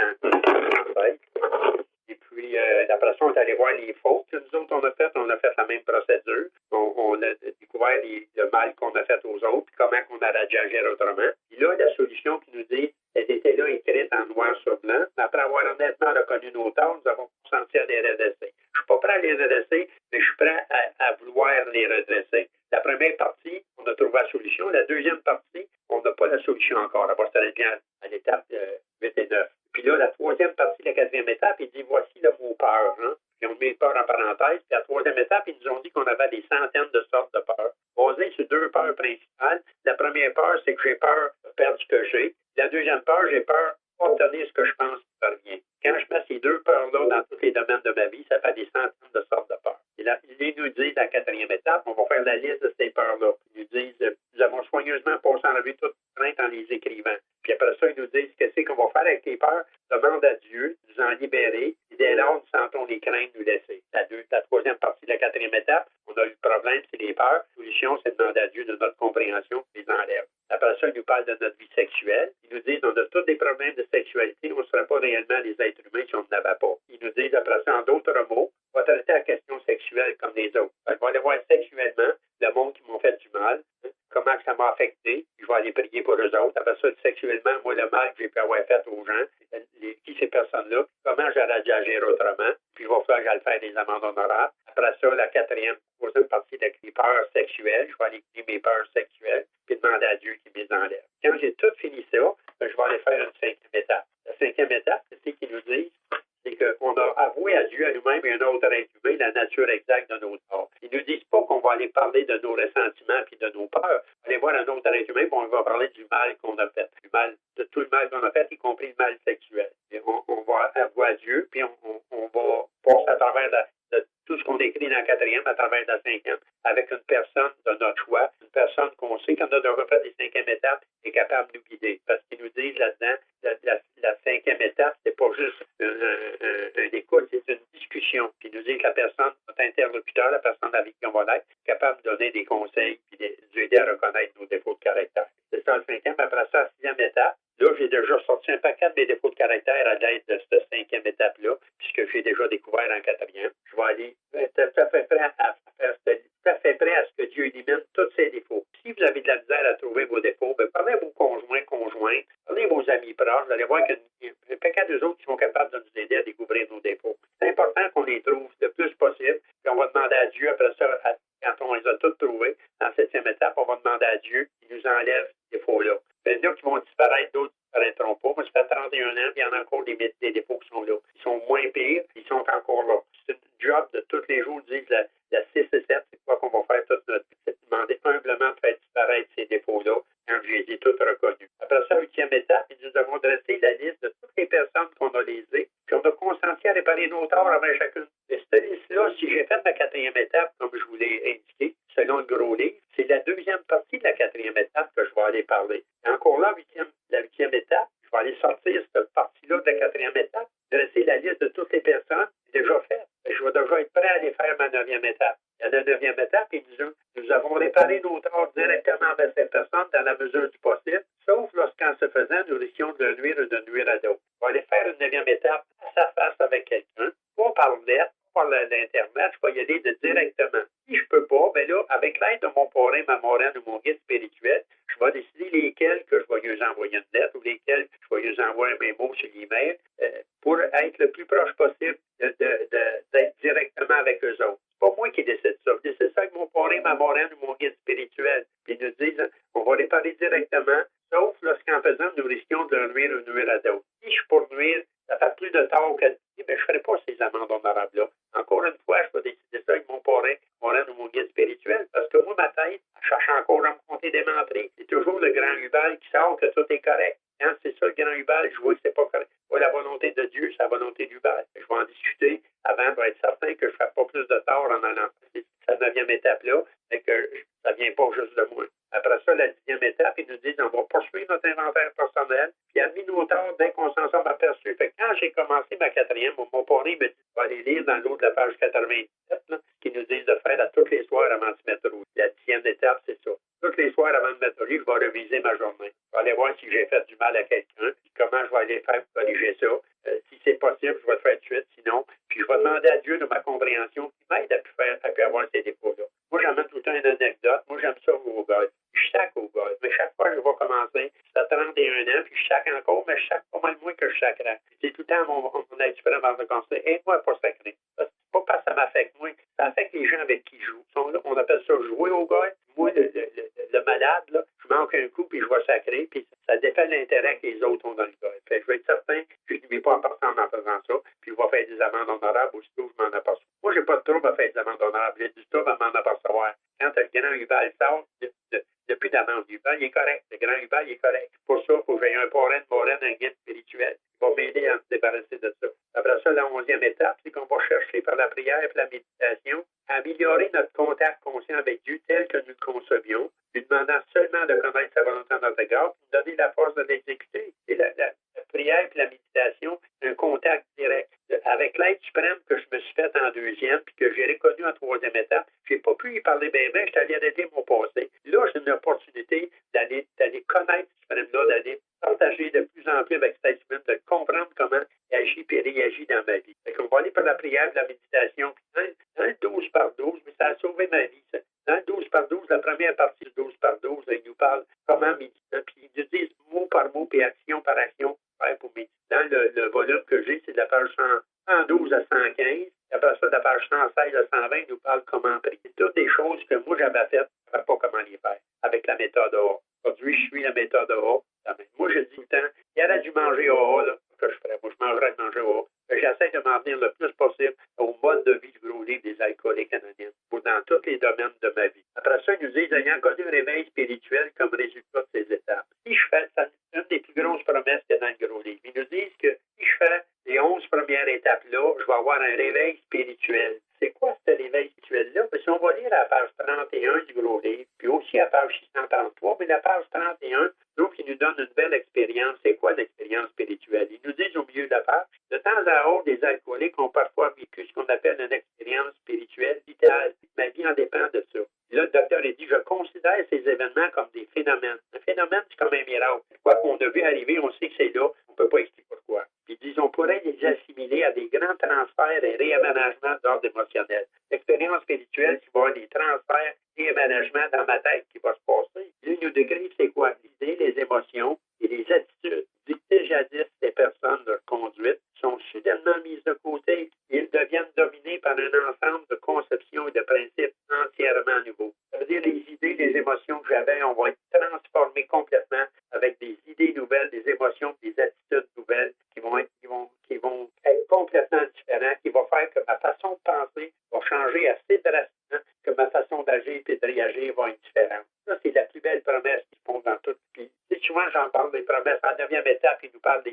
Et puis, d'après ça, on est allé voir les fautes que nous autres, on a fait la même procédure. On a découvert le mal qu'on a fait aux autres, puis comment on aurait dû agir autrement. Puis là, la solution qui nous dit, elle était là écrite en noir sur blanc. Après avoir honnêtement reconnu nos torts, nous avons consenti à les redresser. Je ne suis pas prêt à les redresser, mais je suis prêt à vouloir les redresser. La première partie, on a trouvé la solution. La deuxième partie, on n'a pas la solution encore. D'abord, c'est à l'étape 8 et 9. Puis là, la troisième partie, la 4e étape, il dit, voici le mot peur. Hein? Puis on met peur en parenthèse. Puis la 3e étape, ils nous ont dit qu'on avait des centaines de sortes de peurs. Basées sur 2 peurs principales. La première peur, c'est que j'ai peur de perdre ce que j'ai. La deuxième peur, j'ai peur d'obtenir ce que je pense qui parvient. Quand je mets ces 2 peurs-là dans tous les domaines de ma vie, ça fait des centaines de sortes de peurs. Et là, ils nous disent, la 4e étape, on va faire la liste de ces peurs-là. Ils nous disent, nous avons soigneusement passé en revue toute crainte en les écrivant. Puis après ça, ils nous disent, qu'est-ce qu'on va faire avec les peurs? Demande à Dieu de nous en libérer. Et dès lors, nous sentons les craintes nous laisser. La 3e partie de la 4e étape, on a eu le problème, c'est les peurs. La solution, c'est de demander à Dieu de notre compréhension, les enlève. Après ça, ils nous parlent de notre vie sexuelle. Ils nous disent, on a tous des problèmes de sexualité, on ne serait pas réellement des êtres humains si on n'en avait pas. Ils nous disent, après ça, en d'autres mots, on va traiter la question sexuelle comme les autres. Je vais aller voir sexuellement le monde qui m'ont fait du mal, comment ça m'a affecté, je vais aller prier pour eux autres. Après ça, sexuellement, moi, le mal que j'ai pu avoir fait aux gens, qui ces personnes-là, comment j'aurais dû agir autrement, puis il va falloir que j'aille faire des amendes honorable. Après ça, la troisième partie de les peurs sexuelles. Je vais aller écrire mes peurs sexuelles, puis demander à Dieu qu'il me les enlève. Quand j'ai tout fini ça, je vais aller faire une cinquième étape. La cinquième étape, c'est ce qu'ils nous disent, c'est qu'on a avoué à Dieu, à nous-mêmes et à un autre être humain, la nature exacte de nos torts. Ils ne nous disent pas qu'on va aller parler de nos ressentiments et de nos peurs. On va aller voir un autre être humain, puis on va parler du mal qu'on a fait, du mal, de tout le mal qu'on a fait, y compris le mal sexuel. Et on va avouer à Dieu, puis on va passer à travers de tout ce qu'on écrit dans la quatrième, à travers la cinquième, avec une personne de notre choix, une personne qu'on sait qu'on a déjà fait des cinquièmes étapes est capable de nous guider. Parce qu'ils nous disent là-dedans, la cinquième étape, c'est pas juste une écoute, c'est une discussion. Puis ils nous disent que la personne, notre interlocuteur, la personne avec qui on va être, est capable de donner des conseils et de nous aider à reconnaître nos défauts de caractère. C'est ça le cinquième. Après ça, la sixième étape, là, j'ai déjà sorti un paquet de mes défauts de caractère à l'aide de cette cinquième étape-là, puisque j'ai déjà découvert en quatrième. Je vais aller tout à fait prêt à ce que Dieu élimine tous ses défauts. Si vous avez de la misère à trouver vos défauts, bien, parlez à vos conjoints, parlez à vos amis proches, vous allez voir qu'il y a un paquet d'eux autres qui sont capables de nous aider à découvrir nos défauts. C'est important qu'on les trouve le plus possible, puis on va demander à Dieu, après ça, quand on les a tous trouvés, dans la septième étape, on va demander à Dieu qu'il nous enlève ces défauts-là. Il y en a qui vont disparaître, d'autres ne disparaîtront pas. Moi, ça fait 31 ans, puis il y en a encore des défauts qui sont là. Ils sont moins pires, ils sont encore là. C'est un job de tous les jours, ils disent la 6 et 7, c'est quoi qu'on va faire toute notre vie. C'est demander humblement de faire disparaître ces défauts-là quand je les ai tous reconnus. Après ça, huitième étape, nous avons dressé la liste de toutes les personnes qu'on a lésées, puis on a consenti à réparer nos torts avec chacune. Et cette liste-là, si j'ai fait la quatrième étape, comme je vous l'ai indiqué, selon le gros livre, c'est la deuxième partie de la quatrième étape que je vais aller parler. Et encore là, la huitième étape, je vais aller sortir cette partie-là de la quatrième étape, dresser la liste de toutes les personnes, c'est déjà fait. Je vais déjà être prêt à aller faire ma neuvième étape. Il y a la neuvième étape, et nous avons réparé nos torts directement avec cette personne dans la mesure du possible, sauf lorsqu'en se faisant, nous risquions de nuire ou de nuire à d'autres. On va aller faire une neuvième étape face à face avec quelqu'un, pas par lettre, pas par l'Internet, je vais y aller directement. Si je peux pas, bien là, avec l'aide de mon parrain, ma moraine ou mon guide spirituel, je vais décider lesquels que je vais lui envoyer une lettre ou lesquels je vais lui envoyer un mémo sur l'email pour être le plus proche possible d'être directement avec eux autres. C'est pas moi qui décide ça. Je décide ça avec mon parrain, ma moraine ou mon guide spirituel. Puis ils nous disent, on va les parler directement, sauf lorsqu'en faisant, nous risquions de nuire ou nuire à d'autres. Si je suis pour nuire, ça fait plus de tort qu'elle dit, bien, je ne ferai pas ces amendes honorables-là. Encore une fois, je vais décider ça avec mon parrain, ou mon guide spirituel, parce que moi, ma tête, je cherche encore à me compter des menteries. C'est toujours le grand Hubal qui sort que tout est correct. Quand c'est ça le grand Hubal, je vois que c'est pas correct. Je vois la volonté de Dieu, c'est la volonté d'Hubal. Je vais en discuter avant pour être certain que je ne fais pas plus de tort en allant passer cette neuvième étape-là, et que ça ne vient pas juste de moi. Après ça, la dixième étape, ils nous disent on va poursuivre notre inventaire personnel, puis admis nos torts dès qu'on s'en sort aperçu. Fait que quand j'ai commencé ma quatrième, mon parrain me dit de aller lire dans l'autre de la page 97, là, qui nous disent de faire à tous les soirs avant de se mettre au lit. La dixième étape, c'est ça. Tous les soirs avant de mettre au lit, je vais réviser ma journée. Je vais aller voir si j'ai fait du mal à quelqu'un, puis comment je vais aller faire pour corriger ça. Si c'est possible, je vais le faire tout de suite, sinon. Puis je vais demander à Dieu de ma compréhension qui m'aide à pu avoir ces défauts-là. Moi, j'amène tout le temps une anecdote. Moi, j'aime ça au golf. Je sac au golf. Mais chaque fois que je vais commencer, ça a 31 ans, puis je sac encore, mais je sac pas mal moins que je sacrais. C'est tout le temps mon être suprême avant de conseiller. Aide-moi à pas sacrer. C'est pas parce que ça m'affecte moi. Ça affecte les gens avec qui je joue. On appelle ça jouer au golf. Moi, le malade, là, je manque un coup, puis je vais sacrer, puis ça dépend de l'intérêt que les autres ont dans le golf. Fait que je vais être certain que je ne vais pas en partant en faisant ça, puis je vais faire des amendes honorables aussitôt je m'en aperçois. Moi, j'ai pas de trouble à faire des amendes honorables. J'ai du trouble à m'en apercevoir. Quand le grand Hubal sort, depuis d'amende, Hubal, il est correct. Le grand Hubal, il est correct. Pour ça, il faut que j'aie un parrain, un guide spirituel. Il va m'aider à me débarrasser de ça. Après ça, la 11e étape, c'est qu'on va chercher par la prière et la méditation à améliorer notre contact conscient avec Dieu tel que nous le concevions, lui demandant seulement de connaître sa volonté en notre égard, pour nous donner la force de l'exécuter. Et la prière et la méditation, un contact direct. Avec l'aide suprême que je me suis faite en deuxième, puis que j'ai reconnu en troisième étape, je n'ai pas pu y parler bien, je suis allé arrêter mon passé. Là, j'ai une opportunité d'aller connaître ce suprême-là, d'aller partager de plus en plus avec cette aide suprême, de comprendre comment il agit et réagit dans ma vie. Fait qu'on va aller par la prière et la méditation. Dans le 12 par 12, mais ça a sauvé ma vie, ça. Dans le 12 par 12, la première partie du 12 par 12, ils nous parlent comment méditer. Puis ils nous disent mot par mot et action par action pour méditer. Dans le volume que j'ai, c'est de la page 112 à 115. Après ça, de la page 116 de 120 nous parle comment prier. C'est toutes des choses que moi j'avais faites, je ne savais pas comment les faire avec la méthode AA. Aujourd'hui, je suis la méthode AA. Moi, je dis tout le temps, il y aurait dû manger AA, là, que je ferais. Moi, je mangerais de manger AA. J'essaie de m'en venir le plus possible au mode de vie du gros livre des alcooliques anonymes, dans tous les domaines de ma vie. Après ça, ils nous disent, ayant connu un réveil spirituel comme résultat de ces étapes. Si je fais, c'est une des plus grosses promesses qu'il y a dans le gros livre. Ils nous disent que si je fais les 11 premières étapes-là, je vais avoir un réveil spirituel. C'est quoi ce réveil spirituel-là? Parce qu'on va lire à la page 31 du gros livre, puis aussi à la page 633, mais la page 31, donc, il nous donne une belle expérience. C'est quoi l'expérience spirituelle? Ils nous disent au milieu de la page, de temps à autre, des alcooliques ont parfois vécu ce qu'on appelle une expérience spirituelle vitale. Ma vie en dépend de ça. Là, le docteur a dit, je considère ces événements comme des phénomènes. Un phénomène, c'est comme un miracle. Quoi qu'on a vu arriver, on sait que c'est là, on ne peut pas expliquer pourquoi. Puis ils disent, on pourrait les assimiler à des grands transferts et réaménagements d'ordre émotionnel. L'expérience spirituelle, c'est voir des transferts et réaménagements dans ma tête qui va se passer. Ils nous décrivent c'est quoi? L'idée, les émotions et les attitudes. Dictées jadis des personnes, leur conduite, sont soudainement mises de côté. Ils deviennent dominés par un ensemble de conceptions et de principes entièrement nouveaux. Ça veut dire les idées, les émotions que j'avais, on va être transformées complètement avec des idées nouvelles, des émotions, des attitudes nouvelles qui vont être complètement différentes, qui vont faire que ma façon de penser va changer assez drastiquement, que ma façon d'agir et de réagir va être différente. Ça, c'est la plus belle promesse qui se font dans toute vie. Souvent, j'en parle des promesses. En 9e étape, il nous parle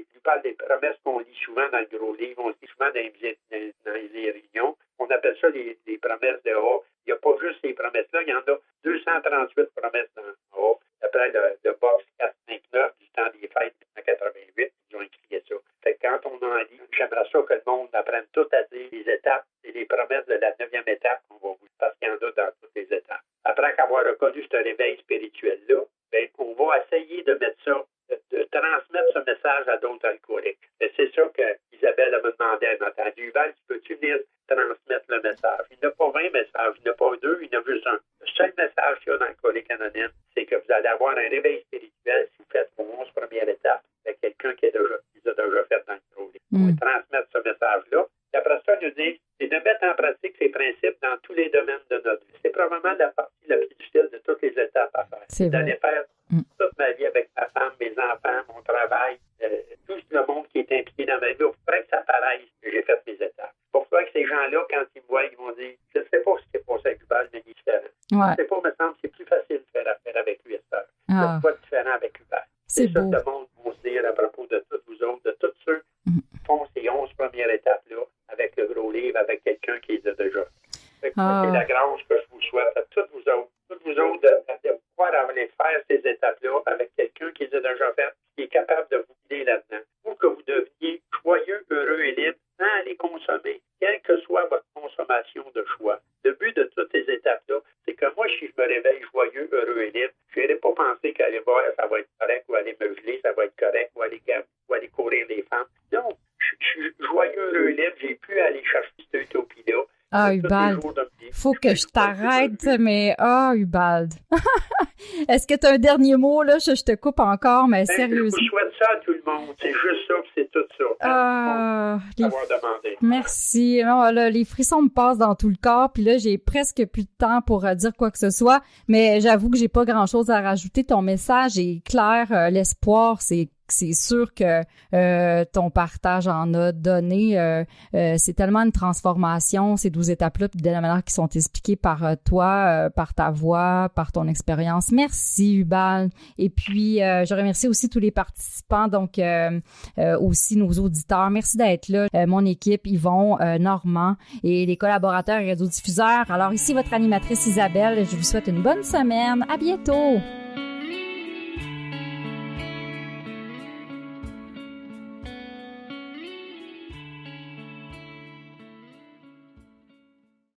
des promesses qu'on lit souvent dans le gros livre. On lit souvent dans les réunions. On appelle ça les promesses de A. Il n'y a pas juste ces promesses-là. Il y en a 238 promesses dans A. Après le box 459 du temps des fêtes en 88, ils ont écrit ça. Fait que quand on en lit, j'aimerais ça que le monde apprenne tout à dire les étapes et les promesses de la 9e étape qu'on va vous, parce qu'il y en a dans toutes les étapes. Après avoir reconnu ce réveil spirituel-là, ben, on va essayer de mettre ça, de transmettre ce message à d'autres alcooliques. Et c'est ça que Isabelle me demandé. Elle m'a entendu, Yuval, peux-tu venir transmettre le message? Il n'y a pas 20 messages, il n'y a pas 2, il y en a juste un. Le seul message qu'il y a dans Alcoolique Anonyme, c'est que vous allez avoir un réveil spirituel si vous faites vos 11 premières étapes avec quelqu'un qui a déjà fait dans le gros livre. On va transmettre ce message-là. Et après ça, nous dit, c'est de mettre en pratique ces principes dans tous les domaines de notre vie. C'est probablement la partie la plus difficile de toutes les étapes à faire. C'est d'aller faire toute ma vie avec ma femme, mes enfants, mon travail, tout le monde qui est impliqué dans ma vie. Il faudrait que ça paraisse que j'ai fait mes étapes. Pourquoi que ces gens-là, quand ils me voient, ils vont dire, je ne sais pas ce qui est passé avec Yuval, mais il est différent. Je ne sais pas, me semble, c'est plus facile de faire affaire avec lui, Esther. C'est pas différent avec Yuval. C'est ça que le monde va se dire à propos de tous vous autres, de tous ceux qui font ces 11 premières étapes-là avec le gros livre, avec quelqu'un qui les a déjà fait. C'est la grâce que je vous souhaite à toutes vous autres de pouvoir aller faire ces étapes-là avec quelqu'un qui les a déjà faites, qui est capable de vous guider là-dedans. Pour que vous deveniez joyeux, heureux et libre sans les consommer, quelle que soit votre consommation de choix. Le but de toutes ces étapes-là, c'est que moi, si je me réveille joyeux, heureux et libre, je n'irai pas penser qu'aller boire, ça va être correct, ou aller me geler, ça va être correct, ou aller courir les femmes. Non, je suis joyeux, heureux et libre, j'ai pu aller chercher cette utopie-là. Ah, Ubald, faut que je t'arrête, mais Ubald. Est-ce que tu as un dernier mot, là? Je te coupe encore, mais sérieusement. Je souhaite ça à tout le monde. C'est juste ça, c'est tout ça. Demandé. Merci. Oh, là, les frissons me passent dans tout le corps, puis là, j'ai presque plus de temps pour dire quoi que ce soit, mais j'avoue que j'ai pas grand-chose à rajouter. Ton message est clair. L'espoir, c'est sûr que ton partage en a donné. C'est tellement une transformation, ces 12 étapes-là, puis de la manière qui sont expliquées par toi, par ta voix, par ton expérience. Merci, Ubald. Et puis, je remercie aussi tous les participants, donc aussi nos auditeurs. Merci d'être là. Mon équipe, Yvon, Normand et les collaborateurs et radiodiffuseurs. Alors ici, votre animatrice Isabelle. Je vous souhaite une bonne semaine. À bientôt!